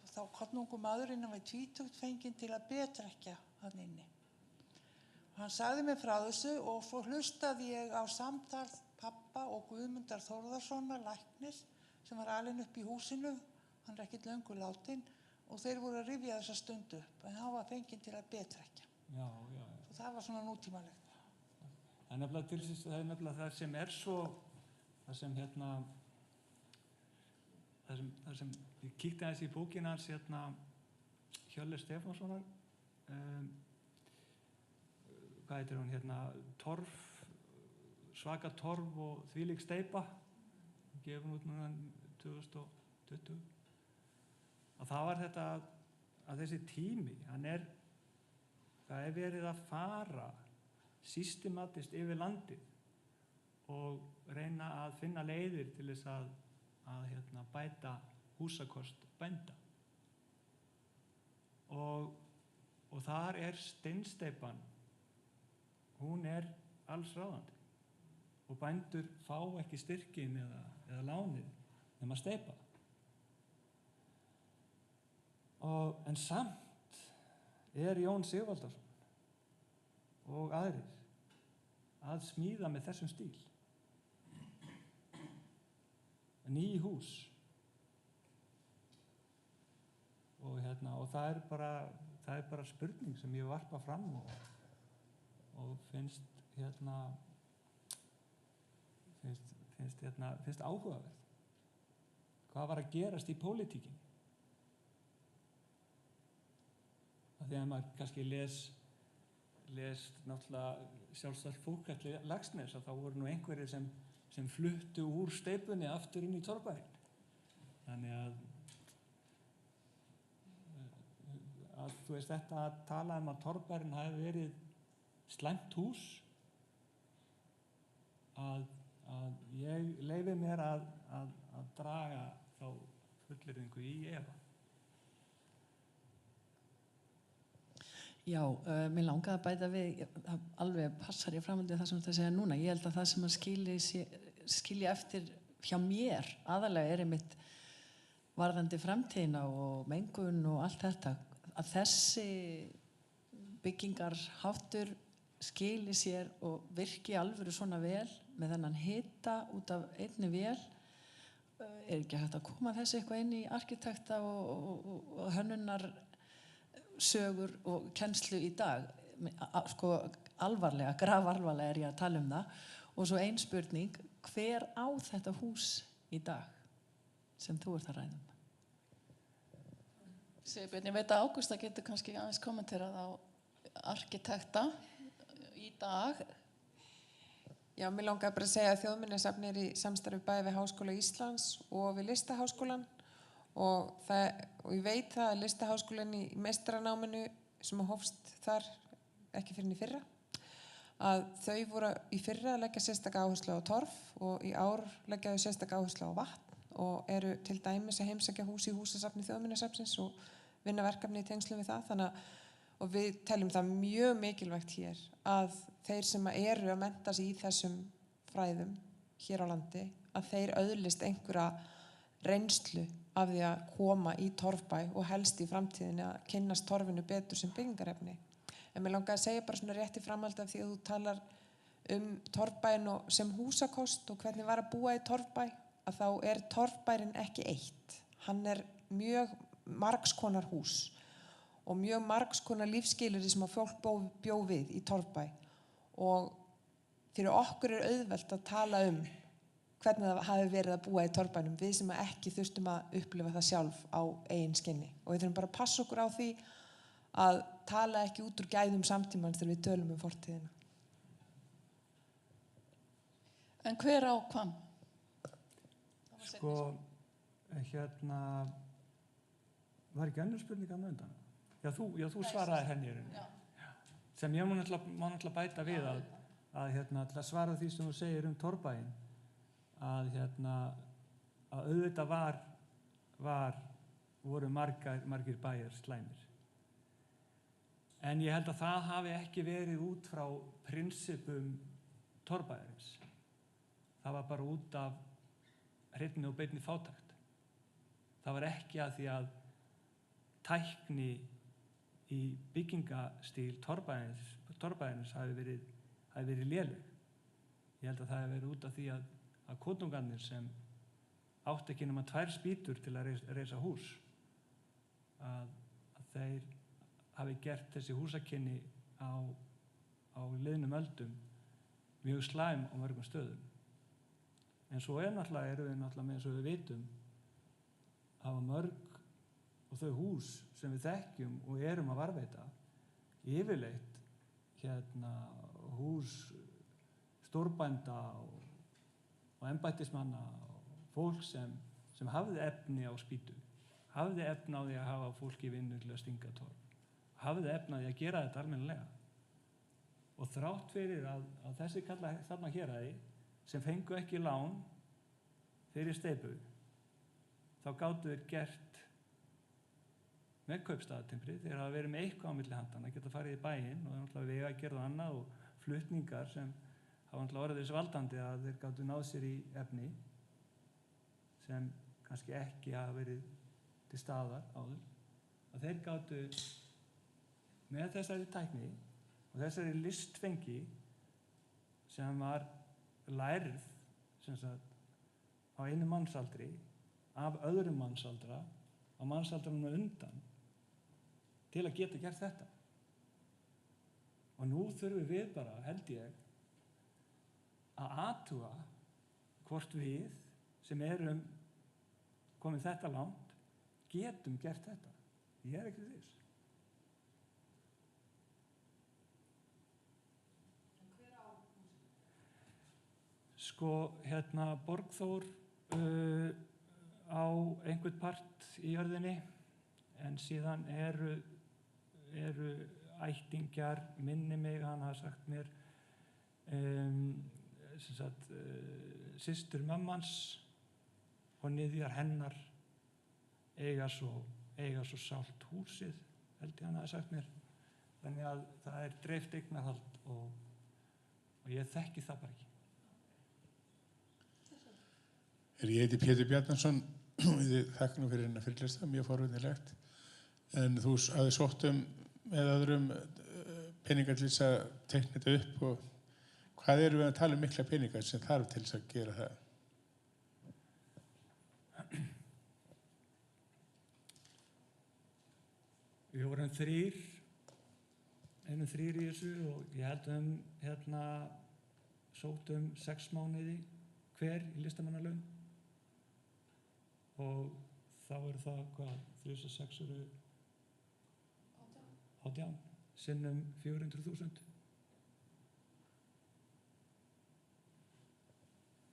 þá kornungur maður innan við 20 fenginn til að betrekkja hann inni. Hann sagði mér frá þessu og svo hlustaði ég á samtal pappa og Guðmundar Þórðarssonar læknis sem var alinn upp í húsinu, hann ekkert löngu látinn og þeir voru að rifja þessa stundu upp en hann var fenginn til að betrekkja. Já. Og það var svona nútímalegt. Það er nefnilega það sem er svo, það sem ég kíkti aðeins í bókina hans Hjörleifs Stefánssonar, hvað heitir hún Torf, Svaka torf og þvílík steypa, gefin út núna 2020. Að það var þetta að þessi tími, það er verið að fara systematískt yfir landið og reyna að finna leiðir til þess að bæta húsakost bænda. Og þar er steinsteypan, hún er allsráðandi og bændur fá ekki styrkin eða lánið nema steypa. En samt er Jón Sigvaldason og aðrir að smíða með þessum stíl. Ný hús. Og það er bara spurning sem ég varpa fram og finnst áhugaverð. Hvað var að gerast í pólitíkinni? Því að maður kannski les náttúrulega sjálfstætt fólkatli Laxness að þá voru nú einhverjir sem fluttu úr steypunni aftur inn í torfbæinn. Þannig að þú veist þetta að tala að torfbæinn hafi verið slæmt hús, að ég leyfi mér að draga þá fullyrðingu í efa. Já, mér langaði að bæta við, alveg passar ég framhaldið það sem þú segja núna. Ég held að það sem skilji eftir hjá mér aðalega er einmitt varðandi framtíðina og mengun og allt þetta, að þessi byggingarháttur skili sér og virki alvöru svona vel með þennan hita út af einni vél. Er ekki hægt að koma þessi eitthvað inn í arkitekta og hönnunar sögur og kennslu í dag, sko alvarlega, grafaralvarlega er ég að tala um það. Og svo ein spurning, hver á þetta hús í dag sem þú ert að ræða um? Sigurbjörn, ég veit að Ágústa getur kannski aðeins kommenterað á arkitekta í dag. Já, mér langaði bara að segja að Þjóðminjasafnið er í samstarfi bæði við Háskóla Íslands og við Listaháskólann og ég veit það að Listaháskólinn í meistaranáminu sem hófst þar ekki fyrir í fyrra, að þau voru í fyrra að leggja sérstaka áherslu á torf og í ár leggja þau sérstaka áherslu á vatn og eru til dæmis að heimsækja hús í húsasafni Þjóðminjasafnsins og vinna verkefni í tengslum við það. Og við teljum það mjög mikilvægt hér að þeir sem eru að mennta sig í þessum fræðum hér á landi, að þeir öðlist einhverja reynslu af því að koma í torfbæ og helst í framtíðinni að kynnast torfinu betur sem byggingarefni. En mér langaði að segja bara svona rétt í framhaldi af því að þú talar torfbæin sem húsakost og hvernig var að búa í torfbæ, að þá er torfbærin ekki eitt. Hann er mjög margskonar hús og mjög margskonar lífsskilyrði sem að fólk bjó við í torfbæ og fyrir okkur er auðvelt að tala hvernig það hafi verið að búa í torfbænum, við sem ekki þurftum að upplifa það sjálf á eigin skinni og við þurfum bara að passa okkur á því að tala ekki út úr gæðum samtímans þegar við tölum fortíðina. En hver á Hvamm? Sko, var ekki önnur spurning að undan? Já, þú svaraði henni í rauninni. Sem ég má náttúrulega bæta við að til að svara því sem þú segir torfbæinn, að auðvitað voru margir bæjar slæmir. En ég held að það hafi ekki verið út frá prinsippum torfbæjarins. Það var bara út af hreinni og beinni fátækt. Það var ekki að því að tækni í byggingastíl torfbæjarins hafi verið léleg. Ég held að það hafi verið út af því að konungarnir sem átt ekki nema 2 spýtur til að reisa hús, að þeir hafi gert þessi húsakynni á liðnum öldum mjög slæm á mörgum stöðum. En svo erum við náttúrulega með eins og við vitum hafa mörg og þau hús sem við þekkjum og erum að varðveita yfirleitt hús stórbænda og embættismanna og fólk sem hafði efni á spýtu, hafði efni á því að hafa fólk í vinnu til að stinga torf, hafði efni á því að gera þetta almennilega. Og þrátt fyrir að þessi kalla þarna héraði sem fengu ekki lán fyrir steypu, þá gátu þeir gert með kaupstaðatimbri, þeir hafa verið með eitthvað á milli handana, geta farið í bæinn og það er náttúrulega vegagerð og annað og flutningar sem hafa náttúrulega orðið þess valdandi að þeir gátu náð sér í efni sem kannski ekki hafa verið til staðar áður, að þeir gátu með þessari tækni og þessari listfengi sem var lærð sem sagt á einu mannsaldri af öðrum mannsaldra á mannsaldranum undan til að geta gert þetta. Og nú þurfum við bara, held ég, að athuga hvort við sem erum komið þetta langt getum gert þetta. Ég er ekki viss. Sko, Borgþór á einhvern part í jörðinni, en síðan eru ættingjar, minni mig, hann hafa sagt mér, systur mömmans og niðjar hennar eiga svo sált húsið, held ég hann hafa sagt mér. Þannig að það er dreift eignarhald og ég þekki það bara ekki. Ég heiti Pétur Bjarnason og ég þakka nú fyrir hennar fyrirlestra, mjög forvitnilegt. En þú hafði sótt með öðrum peningar til þess að teikna þetta upp og hvað erum við að tala mikla peningar sem þarf til þess að gera það? Við vorum þrír í þessu og ég held sóttum 6 mánuði hver í listamannalaun og þá eru það hvað, 3 og 6 eru 18 sinnum 400.000.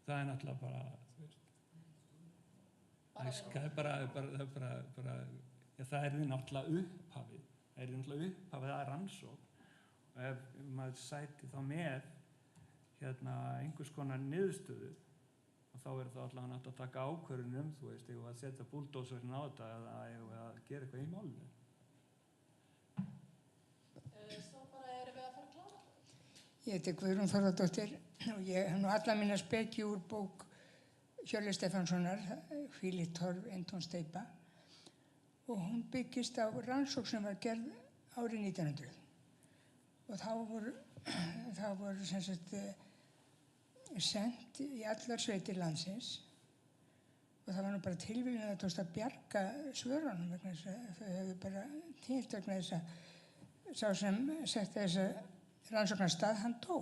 Það er náttúrulega bara, þú veist, það er náttúrulega upphafið. Það er náttúrulega upphafið að rannsókn. Og ef maður sæti þá með einhvers konar niðurstöðu, og þá er það allavega nátt að taka ákvörðun þú veist, ef að setja búldósverðin á þetta eða ef að gera eitthvað í málinu. Svo bara erum við að fara að klára. Ég heiti Guðrún Þórðardóttir og ég hef nú alla mína speki úr bók Hjörleifs Stefánssonar, Hvílíkt torf, eintón steypa, og hún byggist á rannsókn sem var gerð árið 1900 og þá voru sem sagt sent í allar sveitir landsins og það var nú bara tilviljun að það tókst að bjarga svörunum vegna þess að þau hefðu bara týnt vegna þess að sá sem setti þessa rannsóknarstað, hann dó.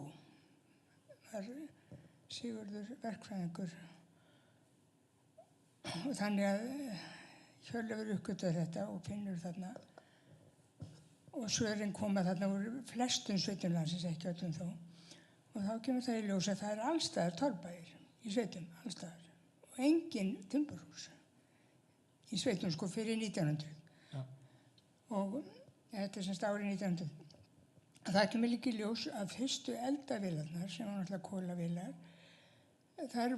Var Sigurður verkfræðingur og þannig að Hjörleifur uppgötvar þetta og finnur þarna og svörin koma þarna úr flestum sveitum landsins, ekki öllum þó, og þá kemur það í ljós að það er allstaðar torfbæir í sveitum, allstaðar, og engin timburhús í sveitum sko fyrir 1900. Ja. Og þetta er semst árið 1900. Það kemur líka í ljós að fyrstu eldavélarnar, sem var náttúrulega kolavélar, þær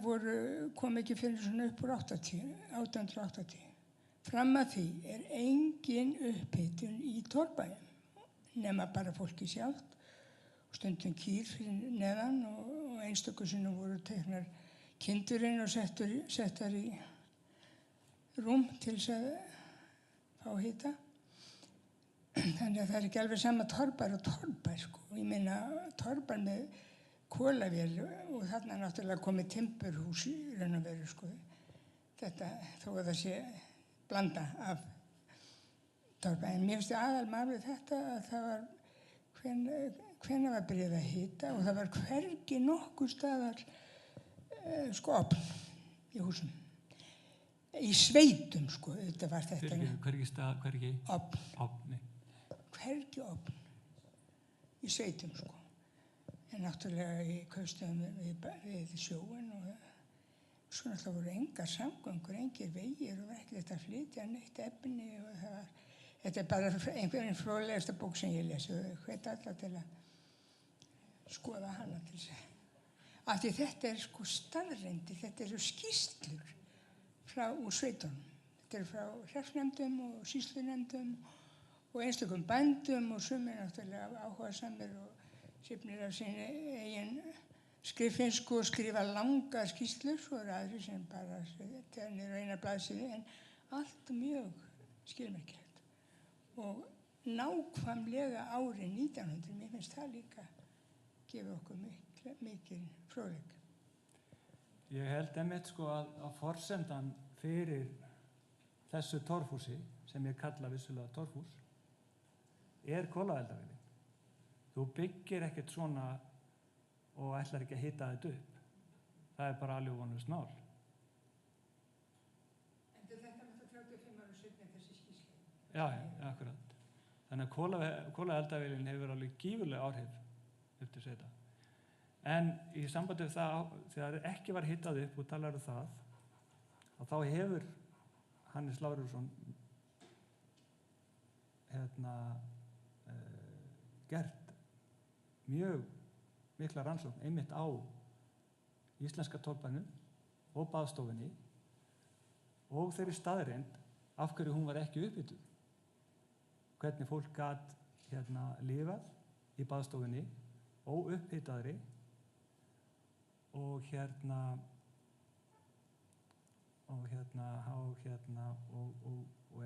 kom ekki fyrir svona upp úr 1880. Fram að því er engin upphitun í torfbæjum, nema bara fólki sjálft, og stundum kýr fyrir neðan og einstöku sinnum voru teknar kindurinn og settar í rúm til þess að fá hita. Þannig að það er ekki alveg sama torfbær og torfbær, sko. Ég meina torfbær með kolavél og þarna náttúrulega komið timburhús í raun og veru, sko. Þetta, þó að það sé blanda af torfbær. En mér finnst aðalmálið þetta að það var, hvenær var byrjað að hita og það var hvergi nokkur staðar ofn í húsum. Í sveitum, sko, þetta var þetta. Hvergi? Ofn. Hvergi ofn í sveitum, sko. En náttúrulega í kaupstöðum við sjóin og svo náttúrulega voru engar samgöngur, engir vegir og ekki þetta að flytja neitt efni og það var, þetta er bara einhverjum fróðlegasta bók sem ég lesi og hvet alla til að skoða hana til þess að. Af því þetta er sko staðreyndir, þetta eru skýrslur úr sveitunum. Þetta eru frá hreppsnefndum og sýslunefndum og einstökum bændum og sumir náttúrulega áhugasamir og sýpnir af sinni eigin skriffinsku og skrifa langar skýrslur, svo eru aðrir sem bara þegar niður á eina blaðsíðu, en allt mjög skilmerkilegt. Og nákvæmlega árið 1900, mér finnst það líka gefa okkur mikil fróðleik. Ég held einmitt sko að forsendan fyrir þessu torfhúsi, sem ég kalla vissulega torfhús, er kolaeldavélin. Þú byggir ekkert svona og ætlar ekki að hita þetta upp. Það er bara alveg vonlaust mál. En þetta með það 35 ára seinna þessi skýrsla? Já, akkurat. Þannig að kolaeldavélin hefur alveg gífurleg áhrif upp til sveita. En í sambandi við það, þegar ekki var hitað upp og talar það, og þá hefur Hannes Lárusson gert mjög mikla rannsókn einmitt á íslenska torfbænum og baðstofunni og þeirri staðreynd af hverju hún var ekki upphituð. Hvernig fólk gat lifað í baðstofunni óupphitaðri og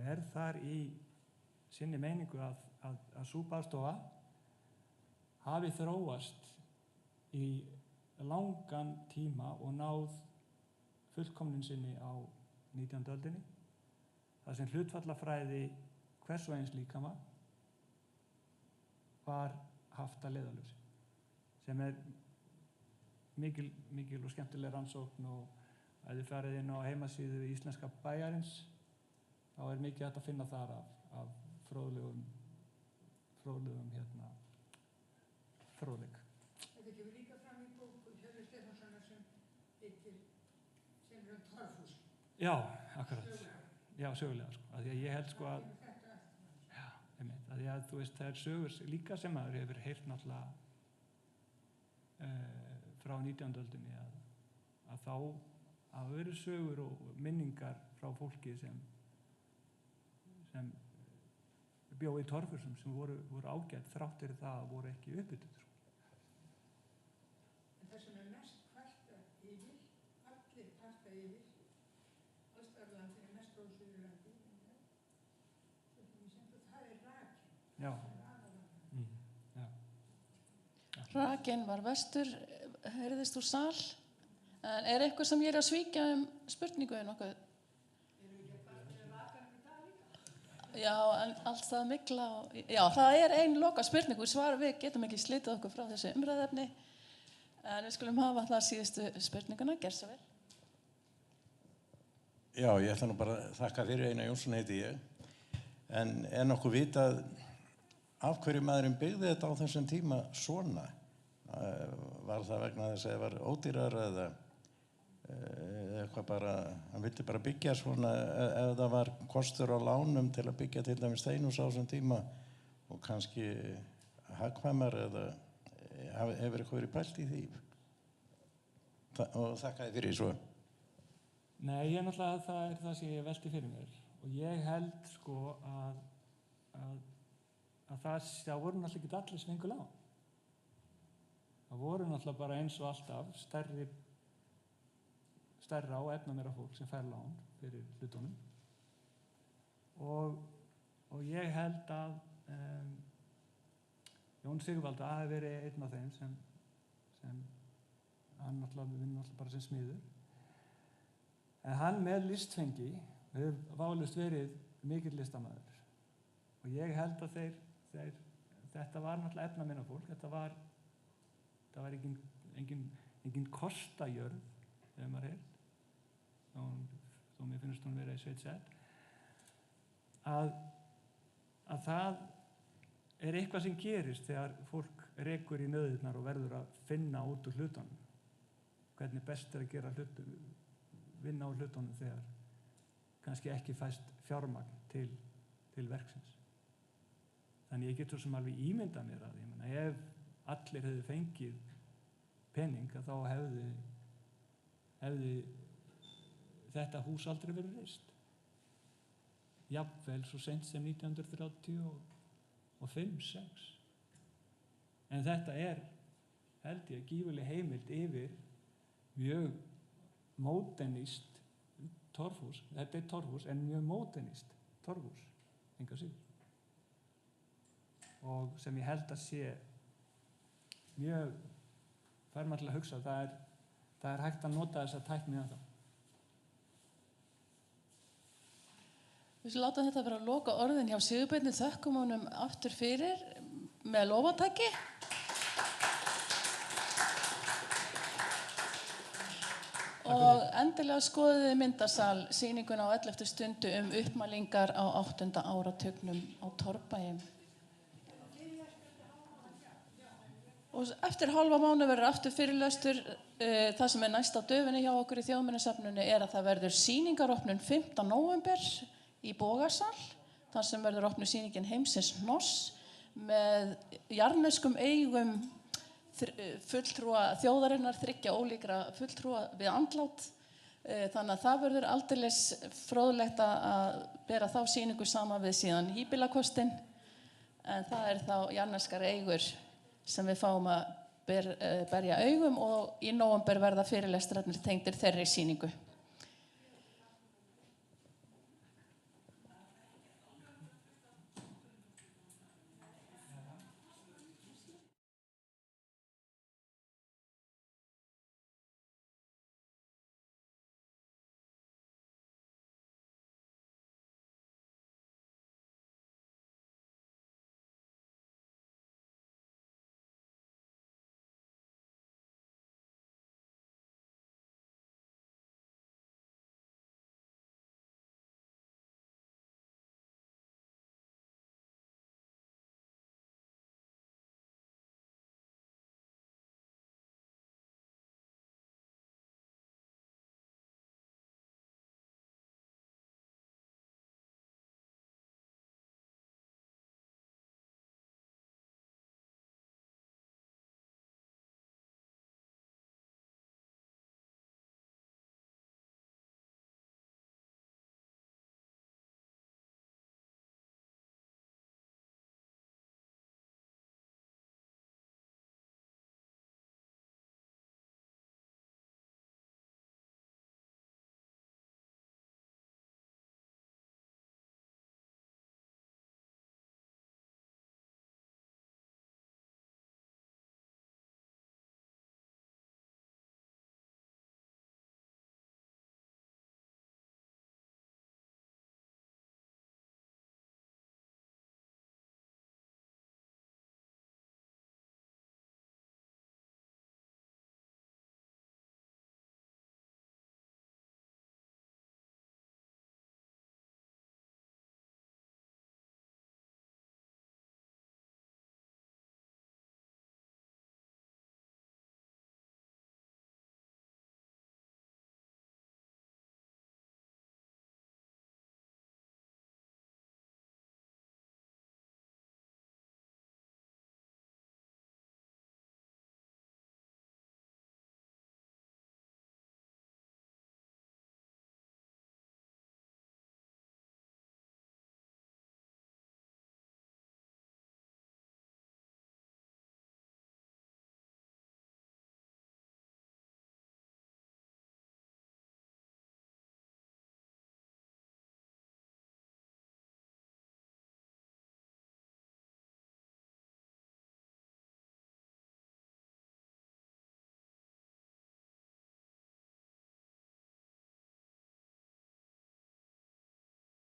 er þar í sinni meiningu að sú baðstofa hafi þróast í langan tíma og náð fullkomnun sinni á 19. öldinni. Það sem hlutfallafræði hvers og eins líkama var haft að leiðarljósi, sem mikil og skemmtileg rannsókn, og ef þið farið inn á heimasíðu Íslenska bæjarins þá mikið hægt að finna þar af fróðlegum fróðleik. Þetta kemur líka fram í bók Hjörleifs Stefánssonar sem heitir Torfhús. Já, akkurat. Já, sögulega, sko. Af því að ég held, sko, að að því að þú veist, það sögur líka sem maður hefur heyrt náttúrulega frá 19. öldinni að þá að veru sögur og minningar frá fólki sem bjó í torfhúsum sem voru ágætt þrátt fyrir það að voru ekki uppbyttuð. En það sem mest kvarta yfir, allir kvarta yfir, allstarflandinu, mest á Suðurlandi, það rakinn. Já. Rakinn var vestur, heyrðist úr sal. En er eitthvað sem ég að svíkja spurningu nokkuð? Já, en allt það mikla. Já, það ein loka spurningu. Svar við getum ekki slitið okkur frá þessu umræðefni. En við skulum hafa það síðustu spurninguna. Gerð svo vel. Já, ég ætla nú bara að þakka fyrir. Einar Jónsson heiti ég. En nokkuð vitað af hverju maðurinn byggði þetta á þessum tíma svona? Var það vegna þess að það var ódýrar eða eitthvað bara, hann vildi bara byggja svona ef það var kostur á lánum til að byggja til dæmis steinhús á þessum tíma og kannski hagkvæmar eða hefur eitthvað verið pælt í því? Og þakka þér fyrir svo. Nei, ég náttúrulega, það það sem ég velti fyrir mér og ég held sko að það voru náttúrulega ekki allir sem fengu lán. Það voru náttúrulega bara eins og alltaf stærra og efnameira fólk sem fær lán fyrir hlutunum og ég held að Jón Sigvalda hafi verið einn af þeim sem hann náttúrulega vinnur bara sem smiður en hann með listfengi hefur válust verið mikill listamaður og ég held að þetta var náttúrulega efnameira fólk, þetta var engin kostajörð ef maður þó mér finnst hún vera í sveitsett að það eitthvað sem gerist þegar fólk rekur í nöðurnar og verður að finna út úr hlutunum hvernig best að gera vinna úr hlutunum þegar kannski ekki fæst fjármagn til verksins þannig ég get svo sem alveg ímyndað mér að ef allir hefðu fengið pening að þá hefði þetta hús aldrei verið reist. Jafnvel svo seint sem 1935-6. En þetta held ég, gífurleg heimild yfir mjög módernískt torfhús. Þetta torfhús en mjög módernískt torfhús, enga síður. Og sem ég held að sé mjög fær maður til að hugsa það hægt að nota þessa tækni að það. Við skulum láta þetta vera að loka orðin hjá Sigurbirni, þökkum honum aftur fyrir með lófatæki. Og endilega skoðiði myndasal sýninguna á 11. stundu uppmælingar á 8. áratugnum á Torfbæjum. Og eftir hálfa mánuð verður aftur fyrirlestur. Það sem næst á döfinni hjá okkur í Þjóðminjasafninu að það verður sýningaropnun 5. nóvember í Bogasal, þar sem verður opnuð sýningin Heimsins Hnoss með jarðneskum eigum fulltrúa þjóðarinnar, 3 ólíkra fulltrúa við andlát. Þannig að það verður aldeilis fróðlegt að bera þá sýningu saman við síðan híbýlakostin, en það þá jarðneskar eigur sem við fáum að berja augum og í nóvember verða fyrirlestrarnir tengdir þeirri sýningu.